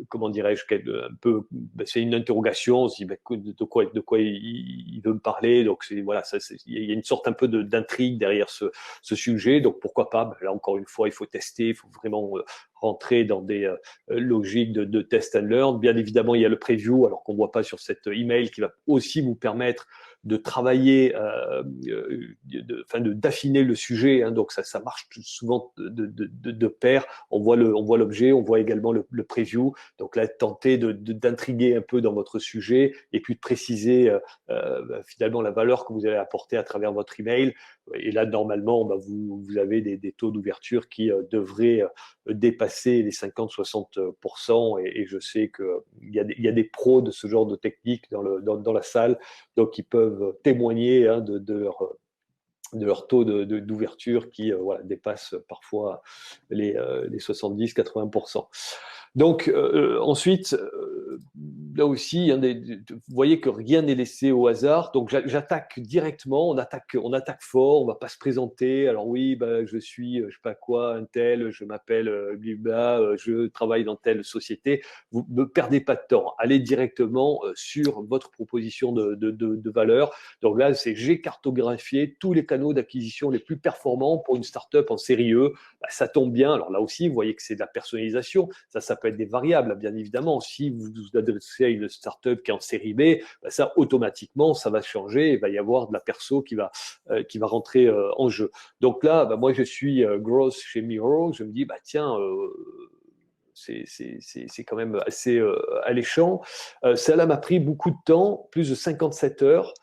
comment dirais-je, un peu, c'est une interrogation, on se dit de quoi il veut me parler, donc voilà, il y a une sorte un peu d'intrigue derrière ce sujet, donc pourquoi pas, là encore une fois, il faut tester, il faut vraiment rentrer dans des logiques de test and learn. Bien évidemment, il y a le preview, alors qu'on ne voit pas sur cet email, qui va aussi vous permettre de travailler, d'affiner le sujet. Hein, donc ça marche souvent de pair. On voit l'objet, on voit également le preview. Donc là, tenter d'intriguer un peu dans votre sujet et puis de préciser finalement la valeur que vous allez apporter à travers votre email. Et là, normalement, vous avez des taux d'ouverture qui devraient dépasser les 50-60%. Et je sais qu'il y a des pros de ce genre de technique dans la salle, donc ils peuvent témoigner de leur taux d'ouverture qui voilà, dépasse parfois les 70-80%. Donc ensuite, là aussi, hein, vous voyez que rien n'est laissé au hasard. Donc j'attaque directement, on attaque fort, on ne va pas se présenter. Alors oui, je suis, je sais pas quoi, un tel, je m'appelle Blibla, je travaille dans telle société. Vous ne perdez pas de temps. Allez directement sur votre proposition de valeur. Donc là, j'ai cartographié tous les canaux d'acquisition les plus performants pour une startup en série E. Ça tombe bien. Alors là aussi, vous voyez que c'est de la personnalisation. Ça peut être des variables, bien évidemment. Si vous vous adressez à une startup qui est en série B, ça, automatiquement, ça va changer. Il va y avoir de la perso qui va rentrer en jeu. Donc là, moi, je suis growth chez Miro. Je me dis, tiens, c'est quand même assez alléchant. Celle-là m'a pris beaucoup de temps, plus de 57 heures.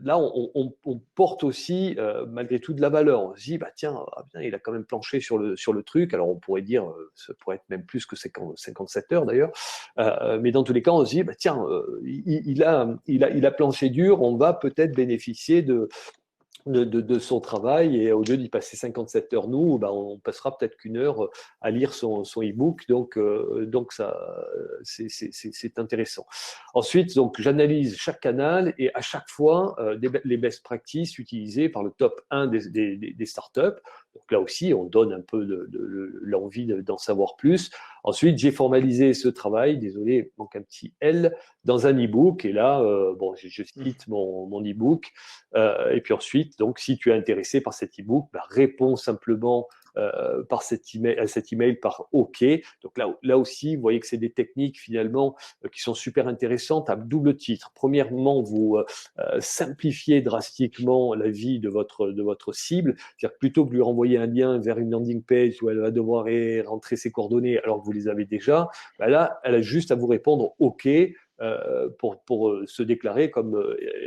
Là, on porte aussi, malgré tout, de la valeur. On se dit, tiens, il a quand même planché sur le truc. Alors, on pourrait dire, ça pourrait être même plus que 57 heures d'ailleurs. Mais dans tous les cas, on se dit, tiens, il a planché dur. On va peut-être bénéficier de son travail, et au lieu d'y passer 57 heures, nous, on passera peut-être qu'une heure à lire son e-book. Donc ça, c'est intéressant. Ensuite, donc, j'analyse chaque canal et à chaque fois, les best practices utilisées par le top 1 des startups. Donc là aussi, on donne un peu l'envie d'en savoir plus. Ensuite, j'ai formalisé ce travail, désolé, il manque un petit L, dans un e-book. Et là, je cite mon e-book. Et puis ensuite, donc, si tu es intéressé par cet e-book, réponds simplement à cet email par OK. Donc là aussi, vous voyez que c'est des techniques finalement qui sont super intéressantes à double titre. Premièrement, vous simplifiez drastiquement la vie de votre cible. C'est-à-dire que plutôt que de lui renvoyer un lien vers une landing page où elle va devoir rentrer ses coordonnées alors que vous les avez déjà, là, elle a juste à vous répondre OK. Pour se déclarer comme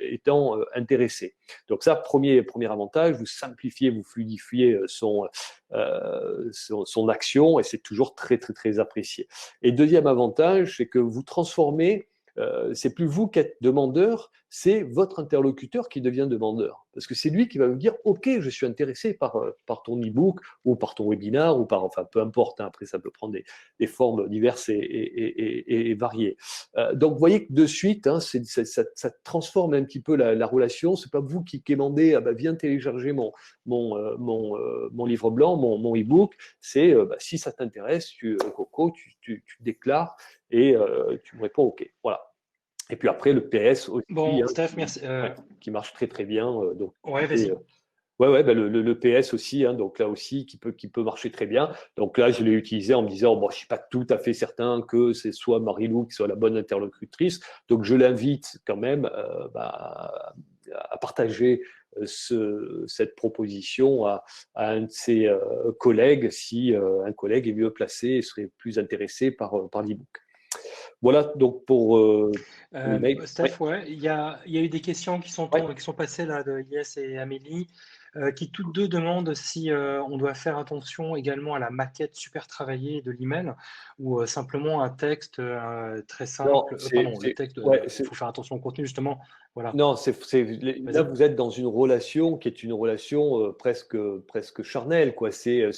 étant intéressé. Donc ça, premier avantage, vous simplifiez, vous fluidifiez son action, et c'est toujours très, très, très apprécié. Et deuxième avantage, c'est que vous transformez, c'est plus vous qui êtes demandeur, c'est votre interlocuteur qui devient demandeur. Parce que c'est lui qui va vous dire, OK, je suis intéressé par ton e-book ou par ton webinar, ou enfin, peu importe, hein, après ça peut prendre des formes diverses et variées. Donc, vous voyez que de suite, hein, ça transforme un petit peu la relation. C'est pas vous qui demandez, viens télécharger mon livre blanc, mon e-book. C'est si ça t'intéresse, Coco, tu déclares et tu me réponds OK. Voilà. Et puis après, le PS aussi, Bon, hein, Steph, merci. qui marche très très bien. Donc, Ouais, vas-y. ouais, le PS aussi, hein, donc là aussi, qui peut marcher très bien. Donc là, je l'ai utilisé en me disant, je suis pas tout à fait certain que c'est soit Marilou qui soit la bonne interlocutrice. Donc je l'invite quand même à partager cette proposition à un de ses collègues, si un collègue est mieux placé et serait plus intéressé par l'e-book. Voilà donc pour l'email. Steph, ouais, il y a eu des questions qui sont Ouais. passées là de Yes et Amélie. qui toutes deux demandent si on doit faire attention également à la maquette super travaillée de l'email ou simplement un texte très Non, simple. Pardon, le texte, ouais, il faut faire attention au contenu justement. Voilà, non, là, vas-y. vous êtes dans une relation qui est une relation presque charnelle, quoi. C'est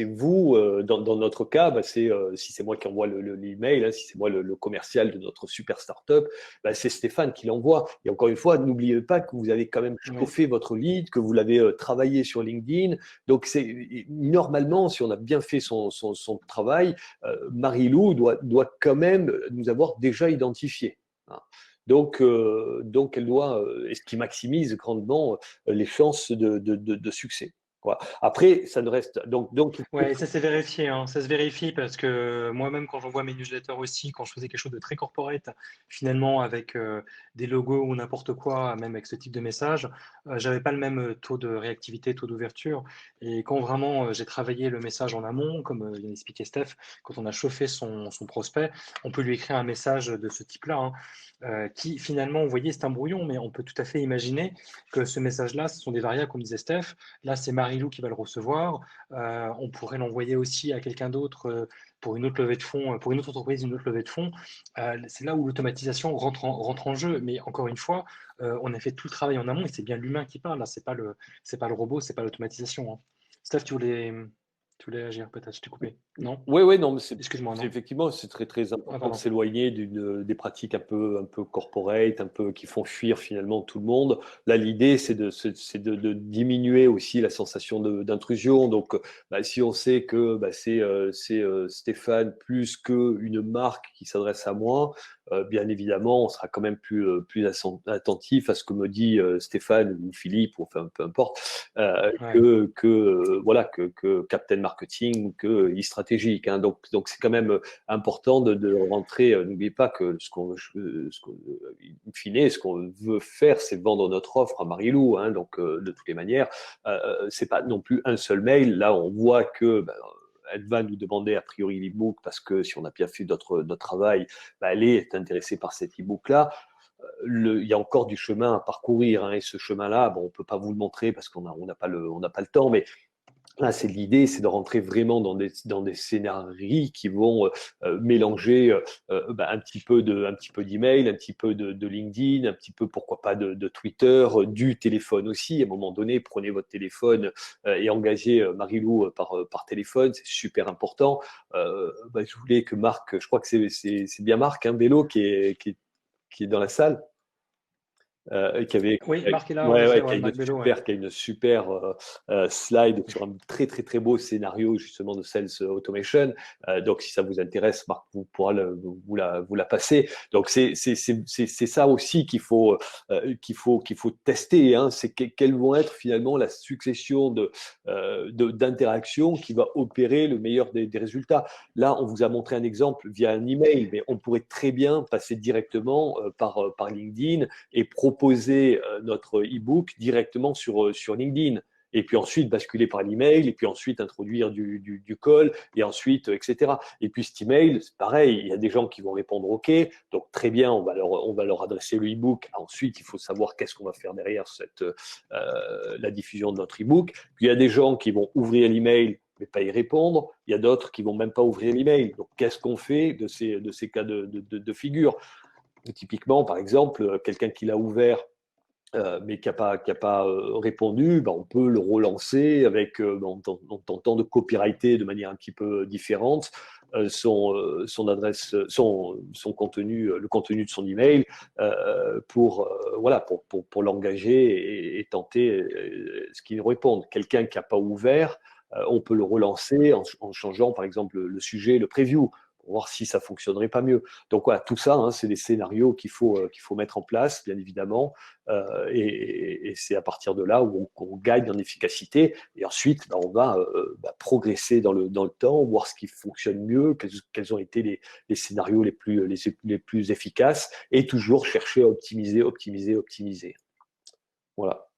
vous, dans notre cas, bah, si c'est moi qui envoie l'email, hein, si c'est moi le commercial de notre super startup, bah, c'est Stéphane qui l'envoie. Et encore une fois, n'oubliez pas que vous avez quand même Oui, chauffé votre lead, que vous l'avez travaillé sur LinkedIn. Donc, normalement, si on a bien fait son travail, Marie-Lou doit quand même nous avoir déjà identifié. Hein. Donc elle doit, et ce qui maximise grandement les chances de succès. Quoi. Après, ça ne reste donc il faut ouais, et ça c'est vérifié, hein. Ça se vérifie parce que moi-même, quand j'envoie mes newsletters aussi, quand je faisais quelque chose de très corporate, finalement, avec des logos ou n'importe quoi, même avec ce type de message, j'avais pas le même taux de réactivité, taux d'ouverture. Et quand vraiment j'ai travaillé le message en amont, comme vient d'expliquer Steph, quand on a chauffé son prospect, on peut lui écrire un message de ce type-là, hein, qui finalement, vous voyez, c'est un brouillon, mais on peut tout à fait imaginer que ce message-là, ce sont des variables, comme disait Steph. Là, c'est Marie-Lou qui va le recevoir. On pourrait l'envoyer aussi à quelqu'un d'autre pour une autre levée de fonds, pour une autre entreprise, une autre levée de fonds. C'est là où l'automatisation rentre en jeu. Mais encore une fois, on a fait tout le travail en amont et c'est bien l'humain qui parle. Là, c'est pas le robot, c'est pas l'automatisation, hein. Steph, tu voulais agir peut-être, je t'ai coupé. Non? Oui, oui, non, mais Excuse-moi, non? effectivement, c'est très, très Ah, important de pardon. s'éloigner des pratiques un peu corporate, un peu qui font fuir finalement tout le monde. Là, l'idée, c'est de diminuer aussi la sensation d'intrusion. Donc, bah, si on sait que bah, c'est Stéphane plus qu'une marque qui s'adresse à moi, bien évidemment, on sera quand même plus attentif à ce que me dit Stéphane ou Philippe, ou enfin, peu importe, Ouais. voilà, que Captain Marketing ou que e-stratégique. Hein. Donc c'est quand même important de rentrer. N'oubliez pas que in fine, ce qu'on veut faire, c'est vendre notre offre à Marilou. Hein. Donc de toutes les manières, c'est pas non plus un seul mail. Là, on voit que ben, elle va nous demander a priori l'e-book parce que si on a bien fait notre travail, ben, elle est intéressée par cet e-book-là. Il y a encore du chemin à parcourir, hein, et ce chemin-là, bon, on ne peut pas vous le montrer parce qu'on n'a pas le temps, mais là, c'est l'idée, c'est de rentrer vraiment dans des scénarios qui vont mélanger bah, un petit peu d'email, un petit peu de LinkedIn, un petit peu, pourquoi pas, de Twitter, du téléphone aussi. À un moment donné, prenez votre téléphone et engagez Marilou par téléphone, c'est super important. Bah, je voulais que Marc, je crois que c'est bien Marc, hein, Bello, qui est dans la salle, qui avait, Oui, Marc est là, en ouais, effet, ouais, qui a ouais, une Marc Bello, ouais. super, qui a une super slide sur un très très très beau scénario justement de sales automation. Donc si ça vous intéresse, Marc vous pourra vous la passer. Donc c'est ça aussi qu'il faut tester. Hein. C'est quelles vont être finalement la succession d'interactions qui va opérer le meilleur des résultats. Là, on vous a montré un exemple via un email, mais on pourrait très bien passer directement par LinkedIn et proposer notre e-book directement sur LinkedIn. Et puis ensuite basculer par l'email, et puis ensuite introduire du call, et ensuite, etc. Et puis cet email, c'est pareil, il y a des gens qui vont répondre OK, donc très bien, on va leur adresser le e-book. Ensuite, il faut savoir qu'est-ce qu'on va faire derrière la diffusion de notre e-book. Puis il y a des gens qui vont ouvrir l'email, mais pas y répondre. Il y a d'autres qui vont même pas ouvrir l'email. Donc, qu'est-ce qu'on fait de ces cas de figure? Typiquement, par exemple, quelqu'un qui l'a ouvert mais qui a pas répondu, ben, on peut le relancer avec, en tentant de copyrighter de manière un petit peu différente son adresse, son contenu, le contenu de son email voilà, pour l'engager et tenter ce qu'il réponde. Quelqu'un qui n'a pas ouvert, on peut le relancer en changeant par exemple le sujet, le preview, pour voir si ça fonctionnerait pas mieux. Donc voilà, tout ça, hein, c'est des scénarios qu'il faut mettre en place, bien évidemment, et c'est à partir de là où on gagne en efficacité. Et ensuite, on va progresser dans le temps, voir ce qui fonctionne mieux, quels ont été les scénarios les plus efficaces, et toujours chercher à optimiser, optimiser, optimiser. Voilà.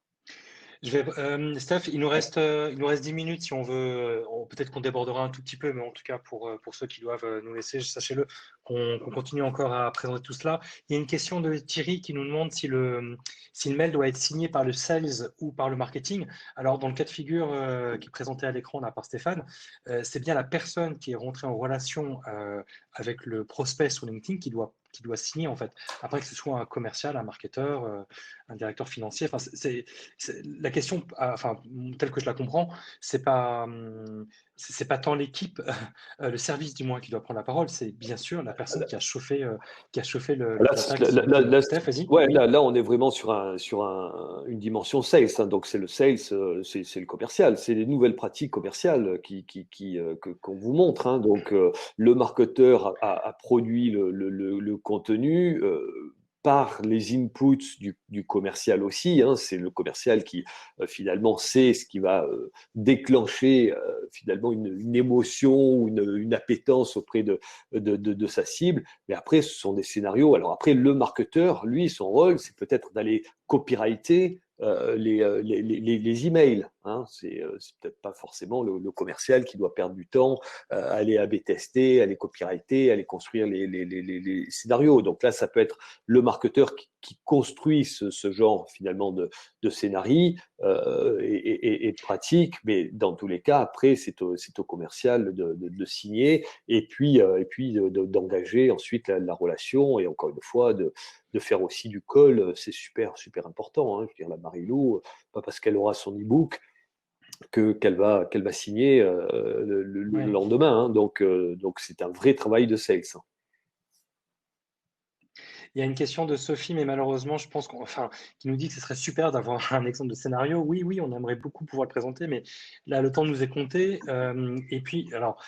Steph, il nous reste 10 minutes si on veut. Peut-être qu'on débordera un tout petit peu, mais en tout cas, pour ceux qui doivent nous laisser, sachez-le, qu'on continue encore à présenter tout cela. Il y a une question de Thierry qui nous demande si le mail doit être signé par le sales ou par le marketing. Alors, dans le cas de figure qui est présenté à l'écran là, par Stéphane, c'est bien la personne qui est rentrée en relation avec le prospect sur LinkedIn qui doit signer, en fait. Après, que ce soit un commercial, un marketeur, un directeur financier, enfin, la question, enfin, telle que je la comprends, c'est pas tant l'équipe, le service du moins qui doit prendre la parole, c'est bien sûr la personne qui a chauffé le Là, contact. Donc, Steph, vas-y. ouais, Oui. là, on est vraiment sur une dimension sales, hein. Donc, c'est le sales, c'est le commercial. C'est les nouvelles pratiques commerciales qu'on vous montre, hein. Donc, le marketeur a produit le contenu par les inputs du commercial aussi, hein. C'est le commercial qui, finalement, sait ce qui va déclencher, finalement, une émotion ou une appétence auprès de sa cible. Mais après, ce sont des scénarios. Alors après, le marketeur, lui, son rôle, c'est peut-être d'aller copywriter les emails, hein. C'est peut-être pas forcément le commercial qui doit perdre du temps, aller A/B tester, aller copywriter, aller construire les scénarios. Donc là, ça peut être le marketeur qui construit ce genre finalement de scénarii et de pratique. Mais dans tous les cas, après, c'est au commercial de signer et puis d'engager ensuite la relation et encore une fois de faire aussi du call, c'est super super important, hein. Je veux dire, la Marilou, pas parce qu'elle aura son e-book qu'elle va signer le Ouais. lendemain, hein. Donc c'est un vrai travail de sales, hein. Il y a une question de Sophie, mais malheureusement, je pense enfin, qui nous dit que ce serait super d'avoir un exemple de scénario. Oui, oui, on aimerait beaucoup pouvoir le présenter, mais là, le temps nous est compté. Et puis, alors,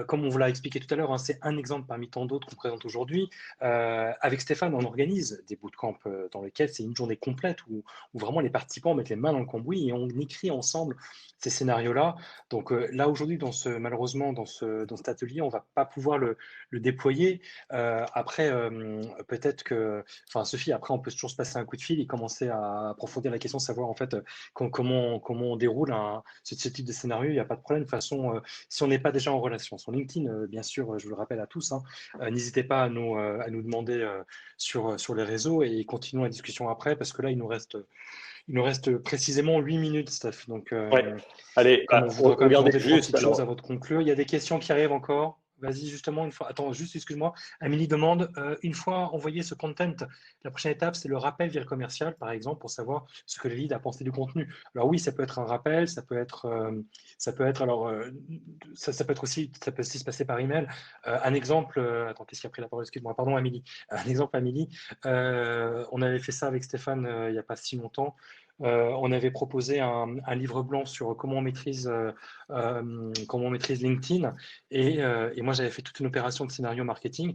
comme on vous l'a expliqué tout à l'heure, hein, c'est un exemple parmi tant d'autres qu'on présente aujourd'hui. Avec Stéphane, on organise des bootcamps dans lesquels c'est une journée complète où vraiment les participants mettent les mains dans le cambouis et on écrit ensemble ces scénarios-là. Donc là, aujourd'hui, malheureusement, dans cet atelier, on ne va pas pouvoir le déployer. Après, peut-être que, enfin, Sophie, après, on peut toujours se passer un coup de fil et commencer à approfondir la question, savoir en fait comment on déroule ce type de scénario. Il n'y a pas de problème. De toute façon, si on n'est pas déjà en relation sur LinkedIn, bien sûr, je vous le rappelle à tous, hein, n'hésitez pas à nous demander sur les réseaux et continuons la discussion après parce que là, il nous reste précisément 8 minutes, Steph. Donc, Ouais. Allez, comme on voudra quand même regardez présenter trois juste petites choses alors. avant de conclure, il y a des questions qui arrivent encore. Vas-y, justement, une fois. Attends, juste, excuse-moi. Amélie demande une fois envoyé ce content, la prochaine étape, c'est le rappel via le commercial, par exemple, pour savoir ce que le lead a pensé du contenu. Alors, oui, ça peut être un rappel, ça peut être, alors, ça peut être aussi, ça peut aussi se passer par email. Un exemple, attends, qu'est-ce qui a pris la parole? Excuse-moi, pardon, Amélie. Un exemple, Amélie. On avait fait ça avec Stéphane il n'y a pas si longtemps. On avait proposé un livre blanc sur comment on maîtrise LinkedIn. Et moi, j'avais fait toute une opération de scénario marketing,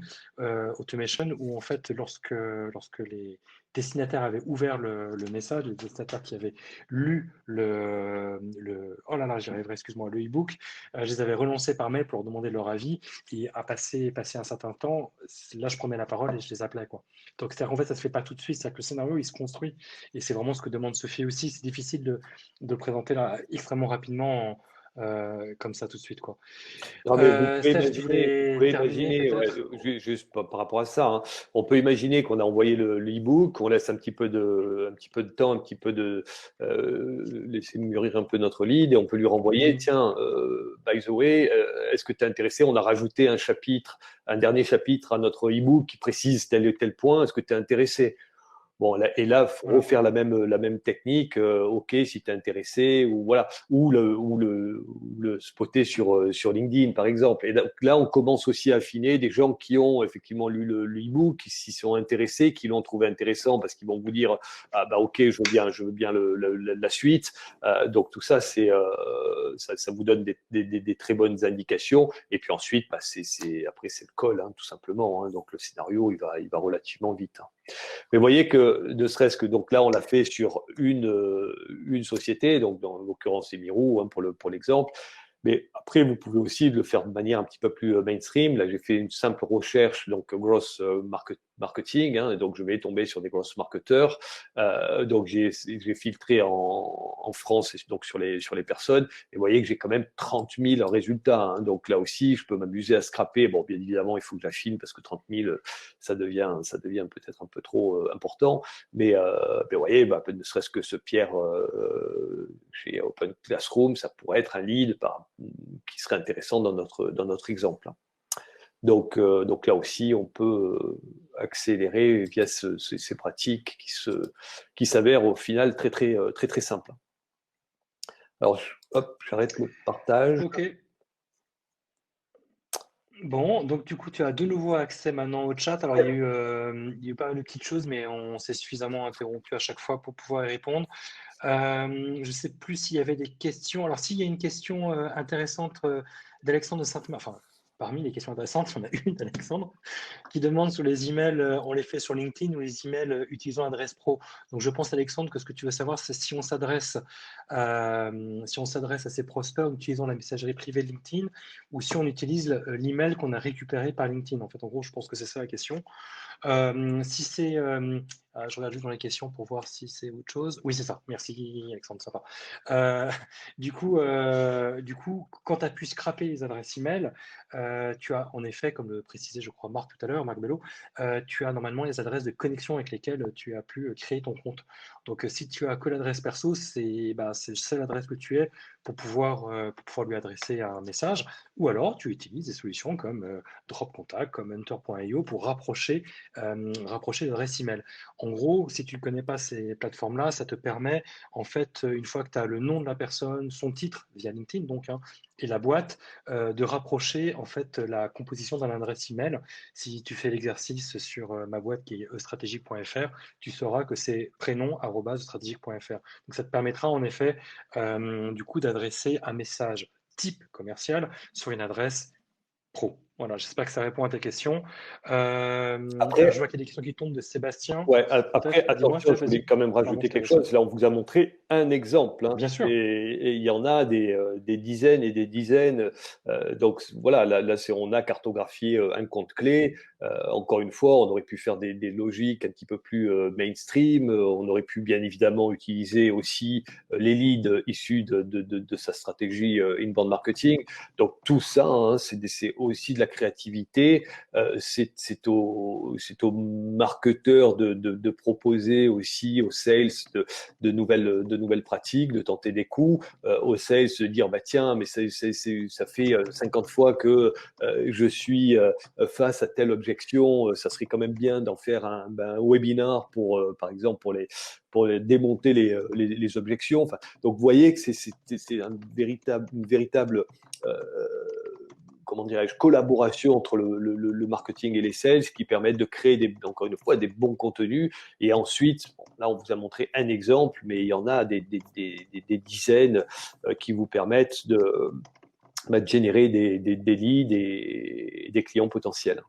automation, où en fait, lorsque les destinataires avaient ouvert le message, les destinataires qui avaient lu oh là là, j'y arriverai, excuse-moi, le e-book, je les avais relancés par mail pour leur demander leur avis. Et à passer un certain temps, là, je prenais la parole et je les appelais, quoi. Donc, c'est-à-dire qu'en fait, ça se fait pas tout de suite, c'est-à-dire que le scénario, il se construit. Et c'est vraiment ce que demande Sophie aussi. C'est difficile de présenter là extrêmement rapidement comme ça tout de suite, quoi. Non, mais Steph, tu voulais pouvez terminer imaginer, ouais, peut-être? juste par rapport à ça, hein, on peut imaginer qu'on a envoyé l'e-book, on laisse un petit peu de temps, un petit peu laisser mûrir un peu notre lead et on peut lui renvoyer, Mhm. tiens, by the way, est-ce que tu es intéressé? On a rajouté un dernier chapitre à notre e-book qui précise tel et tel point, est-ce que tu es intéressé? Bon, là, et là, faut Voilà. refaire la même technique. OK, si tu es intéressé, ou voilà, ou le spotter sur LinkedIn, par exemple. Et donc, là, on commence aussi à affiner des gens qui ont effectivement lu le e-book, qui s'y sont intéressés, qui l'ont trouvé intéressant parce qu'ils vont vous dire, ah bah OK, je veux bien la suite. Donc tout ça, ça vous donne des très bonnes indications. Et puis ensuite, bah, après c'est le call, hein, tout simplement, hein. Donc le scénario, il va relativement vite, hein. Mais vous voyez que, ne serait-ce que, donc là, on l'a fait sur une société, donc dans l'occurrence, c'est Mirou, hein, pour l'exemple. Mais après, vous pouvez aussi le faire de manière un petit peu plus mainstream. Là, j'ai fait une simple recherche, donc gross marketing, hein, donc je vais tomber sur des grosses marketeurs. Donc j'ai filtré en France et donc sur les personnes, et vous voyez que j'ai quand même 30 000 résultats. Hein, donc là aussi, je peux m'amuser à scraper. Bon, bien évidemment, il faut que j'affine parce que 30 000, ça devient peut-être un peu trop important. Mais vous voyez, ne serait-ce que ce Pierre chez Open Classroom, ça pourrait être un lead qui serait intéressant dans notre exemple. Hein. Donc là aussi, on peut accélérer via ces pratiques qui s'avèrent au final très simples. Alors, hop, j'arrête le partage. Ok. Bon, donc du coup, tu as de nouveau accès maintenant au chat. Alors, il y a eu pas mal de petites choses, mais on s'est suffisamment interrompu à chaque fois pour pouvoir y répondre. Je ne sais plus s'il y avait des questions. Alors, s'il y a une question intéressante d'Alexandre de Sainte-Marie, enfin, parmi les questions intéressantes, il y en a une d'Alexandre qui demande sur les emails, on les fait sur LinkedIn ou les emails utilisant l'adresse pro. Donc, je pense, Alexandre, que ce que tu veux savoir, c'est si on s'adresse à ses prospects en utilisant la messagerie privée de LinkedIn ou si on utilise l'email qu'on a récupéré par LinkedIn. En fait, en gros, je pense que c'est ça la question. Si c'est, je regarde juste dans les questions pour voir si c'est autre chose. Oui, c'est ça. Merci Alexandre, ça va. Du coup, quand tu as pu scraper les adresses email, tu as en effet, comme le précisait, je crois, Marc tout à l'heure, Marc Bello, tu as normalement les adresses de connexion avec lesquelles tu as pu créer ton compte. Donc, si tu as que l'adresse perso, c'est celle adresse que tu es pour pouvoir lui adresser un message. Ou alors, tu utilises des solutions comme Drop Contact, comme Hunter.io pour rapprocher l'adresse email. En gros, si tu ne connais pas ces plateformes-là, ça te permet, en fait, une fois que tu as le nom de la personne, son titre via LinkedIn, donc, hein, et la boîte, de rapprocher en fait la composition d'un adresse email. Si tu fais l'exercice sur ma boîte qui est estratégique.fr, tu sauras que c'est prénom@estratégique.fr. Donc ça te permettra en effet du coup d'adresser un message type commercial sur une adresse pro. Voilà, j'espère que ça répond à tes questions. Après, Je vois qu'il y a des questions qui tombent de Sébastien. ouais, après, Peut-être, dis-moi, attention, Steph, je voulais vas-y. quand même Pardon, rajouter je t'ai quelque laissé. chose. Là, on vous a montré un exemple, hein, Bien sûr. et il y en a des dizaines et des dizaines. Donc voilà, là on a cartographié un compte clé. Encore une fois, on aurait pu faire des logiques un petit peu plus mainstream. On aurait pu bien évidemment utiliser aussi les leads issus de sa stratégie inbound marketing. Donc tout ça, hein, c'est aussi de la créativité. C'est aux marketeurs de proposer aussi aux sales de nouvelles pratiques, de tenter des coups, aux sales de dire bah tiens, mais ça fait 50 fois que je suis face à telle objection, ça serait quand même bien d'en faire un webinar par exemple pour démonter les objections. Enfin, donc vous voyez que c'est une véritable comment dirais-je, collaboration entre le marketing et les sales qui permettent de créer encore une fois des bons contenus. Et ensuite, bon, là on vous a montré un exemple, mais il y en a des dizaines qui vous permettent de générer des leads et des clients potentiels.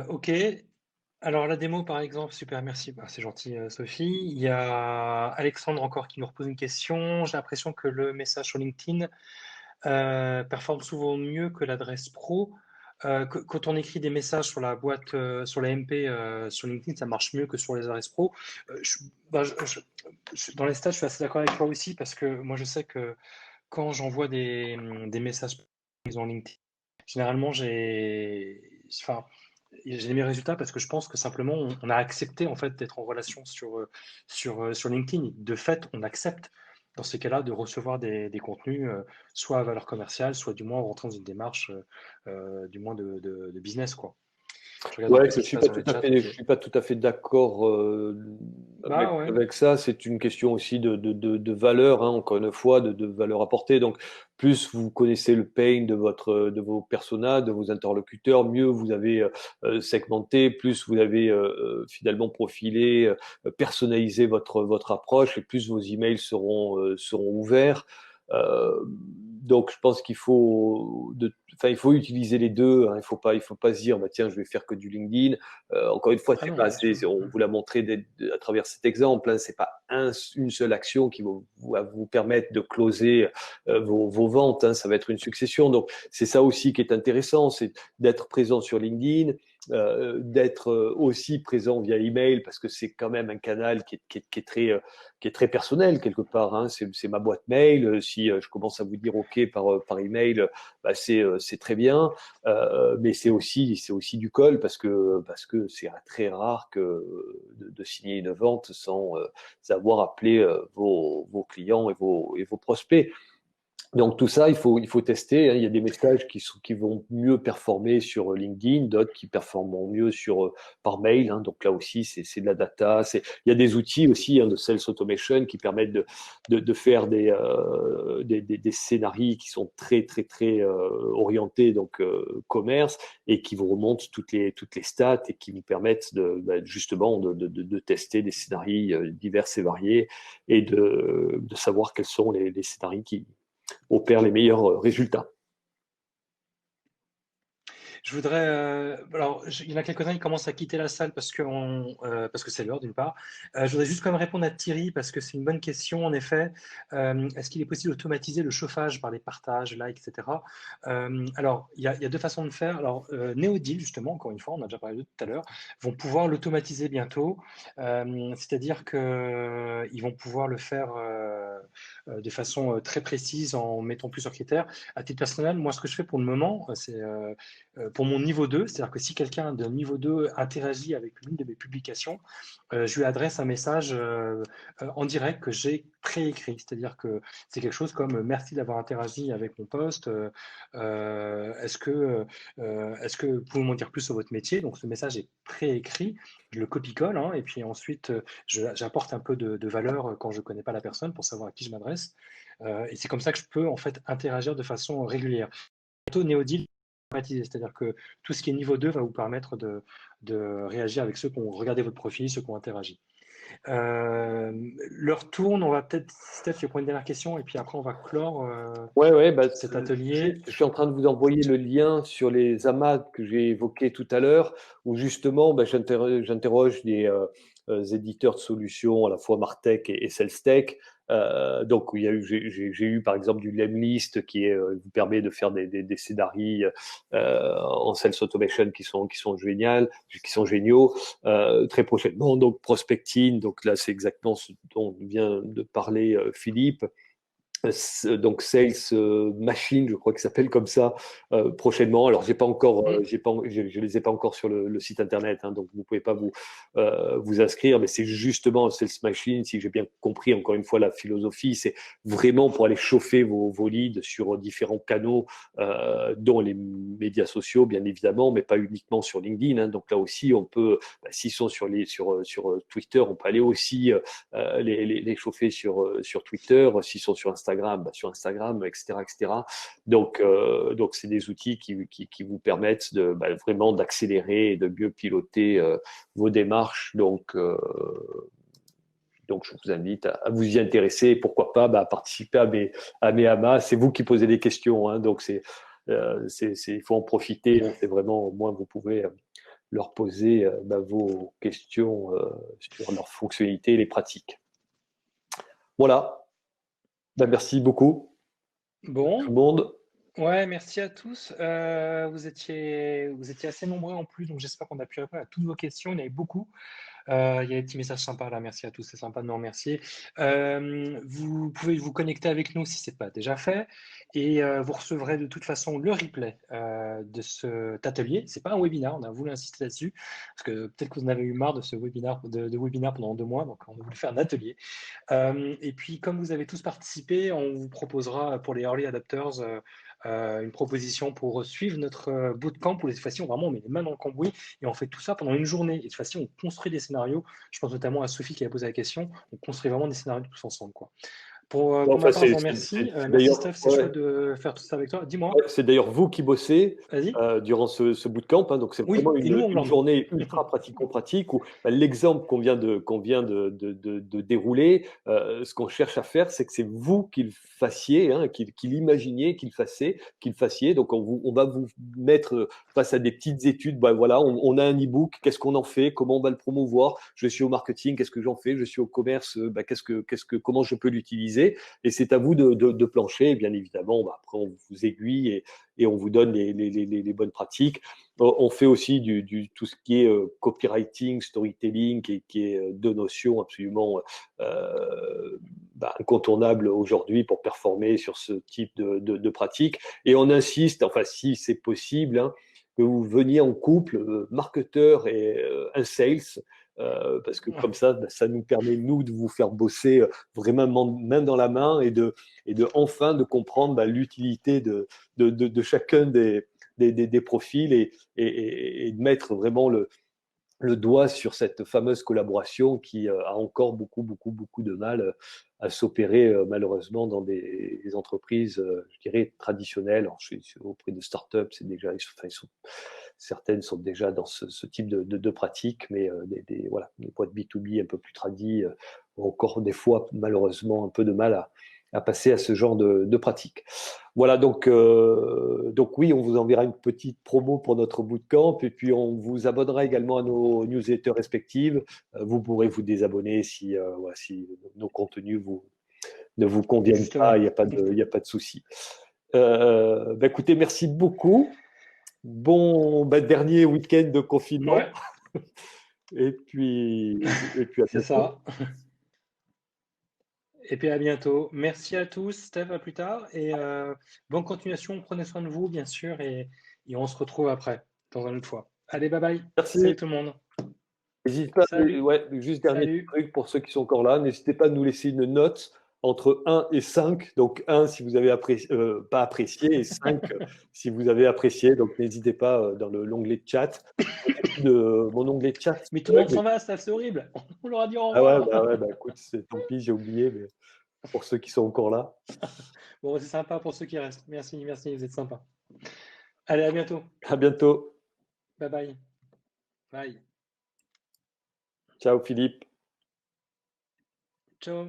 Ok. Alors la démo par exemple, super, merci, c'est gentil Sophie. Il y a Alexandre encore qui nous repose une question. J'ai l'impression que le message sur LinkedIn performe souvent mieux que l'adresse pro. Quand on écrit des messages sur la boîte, sur la MP sur LinkedIn, ça marche mieux que sur les adresses pro. Dans les stats, je suis assez d'accord avec toi aussi parce que moi je sais que quand j'envoie des messages en LinkedIn, généralement j'ai les meilleurs résultats parce que je pense que simplement on a accepté en fait d'être en relation sur LinkedIn. De fait, on accepte dans ces cas-là de recevoir des contenus soit à valeur commerciale, soit du moins rentrer dans une démarche du moins de business quoi. Je regarde un Ouais, peu ce je qui se suis passe pas dans tout les à chats. fait, je suis pas tout à fait d'accord Bah ouais. avec ça. C'est une question aussi de valeur, hein, encore une fois, de valeur apportée. Donc, plus vous connaissez le pain de vos personas, de vos interlocuteurs, mieux vous avez segmenté, plus vous avez finalement profilé, personnalisé votre approche, et plus vos emails seront ouverts. donc, je pense il faut utiliser les deux. Hein. Il faut pas se dire, bah, tiens, je vais faire que du LinkedIn. Encore une fois, Ah c'est non, pas, bien sûr. on vous l'a montré à travers cet exemple. Hein, c'est pas une seule action qui va vous permettre de closer vos ventes. Hein, ça va être une succession. Donc, c'est ça aussi qui est intéressant, c'est d'être présent sur LinkedIn, d'être aussi présent via email parce que c'est quand même un canal qui est très personnel quelque part. Hein. C'est ma boîte mail. Si je commence à vous dire OK par email, bah c'est très bien. Mais c'est aussi du call parce que c'est très rare de signer une vente sans avoir appelé vos clients et vos prospects. Donc tout ça, il faut tester. Hein. Il y a des messages qui vont mieux performer sur LinkedIn, d'autres qui performeront mieux par mail. Hein. Donc là aussi, c'est de la data. Il y a des outils aussi de sales automation qui permettent de faire des scénarios qui sont très très très orientés donc commerce et qui vous remontent toutes les stats et qui vous permettent justement de tester des scénarios divers et variés et de savoir quels sont les scénarios qui opère les meilleurs résultats. Je voudrais, alors, il y en a quelques-uns qui commencent à quitter la salle parce que c'est l'heure d'une part. Je voudrais juste quand même répondre à Thierry parce que c'est une bonne question en effet. Est-ce qu'il est possible d'automatiser le chauffage par des partages, likes, etc. Alors, il y a deux façons de faire. Alors, Neodil, justement, encore une fois, on a déjà parlé de tout à l'heure, vont pouvoir l'automatiser bientôt. C'est-à-dire qu'ils vont pouvoir le faire de façon très précise en mettant plusieurs critères. À titre personnel, moi, ce que je fais pour le moment, c'est pour mon niveau 2, c'est-à-dire que si quelqu'un de niveau 2 interagit avec l'une de mes publications, je lui adresse un message en direct que j'ai préécrit. C'est-à-dire que c'est quelque chose comme merci d'avoir interagi avec mon post. Est-ce que vous pouvez m'en dire plus sur votre métier? Donc ce message est préécrit, je le copie-colle et puis ensuite j'apporte un peu de valeur quand je ne connais pas la personne pour savoir à qui je m'adresse. Et c'est comme ça que je peux en fait interagir de façon régulière. Bientôt Neodil, c'est-à-dire que tout ce qui est niveau 2 va vous permettre de réagir avec ceux qui ont regardé votre profil, ceux qui ont interagi. L'heure tourne, on va peut-être, Steph, tu prendre une dernière question et puis après on va clore Ouais, bah, cet atelier. je suis en train de vous envoyer le lien sur les amas que j'ai évoqués tout à l'heure, où justement, bah, j'interroge des éditeurs de solutions, à la fois Martech et SalesTech. Donc, j'ai eu par exemple du Lemlist vous permet de faire des scénarios en sales automation qui sont géniaux. Très prochainement, donc Prospecting, donc là c'est exactement ce dont vient de parler Philippe. Donc Sales Machine, je crois qu'il s'appelle comme ça prochainement. Alors j'ai pas encore, je les ai pas encore sur le site internet, hein, donc vous pouvez pas vous inscrire, mais c'est justement Sales Machine, si j'ai bien compris encore une fois la philosophie, c'est vraiment pour aller chauffer vos leads sur différents canaux, dont les médias sociaux bien évidemment, mais pas uniquement sur LinkedIn. Hein. Donc là aussi on peut, s'ils sont sur Twitter, on peut aller aussi les chauffer sur Twitter, s'ils sont sur Instagram, sur Instagram, etc., etc. Donc c'est des outils qui vous permettent vraiment d'accélérer et de mieux piloter vos démarches. Donc, je vous invite à vous y intéresser. Pourquoi pas à participer à mes amas. C'est vous qui posez des questions. Hein, donc, il faut en profiter. Hein, c'est vraiment, au moins, vous pouvez leur poser vos questions sur leurs fonctionnalités et les pratiques. Voilà. Merci beaucoup, tout Bon, le monde. ouais, merci à tous. Vous étiez assez nombreux en plus, donc j'espère qu'on a pu répondre à toutes vos questions. Il y en avait beaucoup. Il y a des petits messages sympas là, merci à tous, c'est sympa de nous remercier. Vous pouvez vous connecter avec nous si ce n'est pas déjà fait et vous recevrez de toute façon le replay de cet atelier. Ce n'est pas un webinaire, on a voulu insister là-dessus parce que peut-être que vous en avez eu marre de ce webinaire, de webinaire pendant 2 mois, donc on a voulu faire un atelier. Et puis comme vous avez tous participé, on vous proposera pour les early adapters une proposition pour suivre notre bootcamp où cette fois-ci, on met les mains dans le cambouis et on fait tout ça pendant une journée. Et cette fois-ci, on construit des scénarios. Je pense notamment à Sophie qui a posé la question. On construit vraiment des scénarios tous ensemble, quoi. Pour Enfin, ma part, je vous remercie. c'est Merci, d'ailleurs, Steph, c'est chouette de faire tout ça avec toi. Dis-moi, ouais, c'est d'ailleurs vous qui bossez vas-y. durant ce bootcamp, hein, donc c'est Oui, vraiment et nous, on une glande. journée ultra pratico-pratique où bah, l'exemple qu'on vient de dérouler, ce qu'on cherche à faire, c'est que c'est vous qui le fassiez, hein, qui l'imaginiez, qui le fassiez. Donc on va vous mettre face à des petites études. Bah, voilà, on a un e-book, qu'est-ce qu'on en fait, comment on va le promouvoir. Je suis au marketing, qu'est-ce que j'en fais. Je suis au commerce, bah, comment je peux l'utiliser. Et c'est à vous de plancher. Et bien évidemment, bah, après, on vous aiguille et on vous donne les bonnes pratiques. On fait aussi tout ce qui est copywriting, storytelling, qui est deux notions absolument bah, incontournables aujourd'hui pour performer sur ce type de pratique. Et on insiste, enfin si c'est possible, hein, que vous veniez en couple, marketeur et un sales, parce que comme ça, bah, ça nous permet, nous, de vous faire bosser vraiment main dans la main et de enfin de comprendre bah, l'utilité de chacun des profils et de mettre vraiment le doigt sur cette fameuse collaboration qui a encore beaucoup de mal à s'opérer malheureusement dans des entreprises, je dirais, traditionnelles. Alors, auprès de startups, c'est déjà, certaines sont déjà dans ce type de pratique, mais voilà, les boîtes B2B un peu plus tradies ont encore des fois malheureusement un peu de mal à passer à ce genre de pratique. Voilà, donc oui, on vous enverra une petite promo pour notre bootcamp et puis on vous abonnera également à nos newsletters respectives. Vous pourrez vous désabonner si, voilà, si nos contenus ne vous conviennent pas, Justement. il y a pas de souci. Bah, écoutez, merci beaucoup. Bon bah, dernier week-end de confinement Ouais, et puis à c'est bientôt. ça. Et puis à bientôt. Merci à tous, Steph, à plus tard. Et bonne continuation. Prenez soin de vous, bien sûr. Et on se retrouve après, dans une autre fois. Allez, bye bye. Merci. Salut tout le monde. N'hésitez pas, Salut. ouais, juste dernier Salut. truc pour ceux qui sont encore là, n'hésitez pas à nous laisser une note entre 1 et 5. Donc 1 si vous avez pas apprécié et 5 si vous avez apprécié. Donc n'hésitez pas dans l'onglet chat. Mon onglet chat Mais tout le monde bug. s'en va, Steph, c'est horrible. On leur a dit au Ah revoir. ouais, bah écoute, tant pis, j'ai oublié, mais pour ceux qui sont encore là. Bon, c'est sympa pour ceux qui restent. Merci, merci, vous êtes sympas. Allez, à bientôt. À bientôt. Bye bye. Bye. Ciao Philippe. Ciao.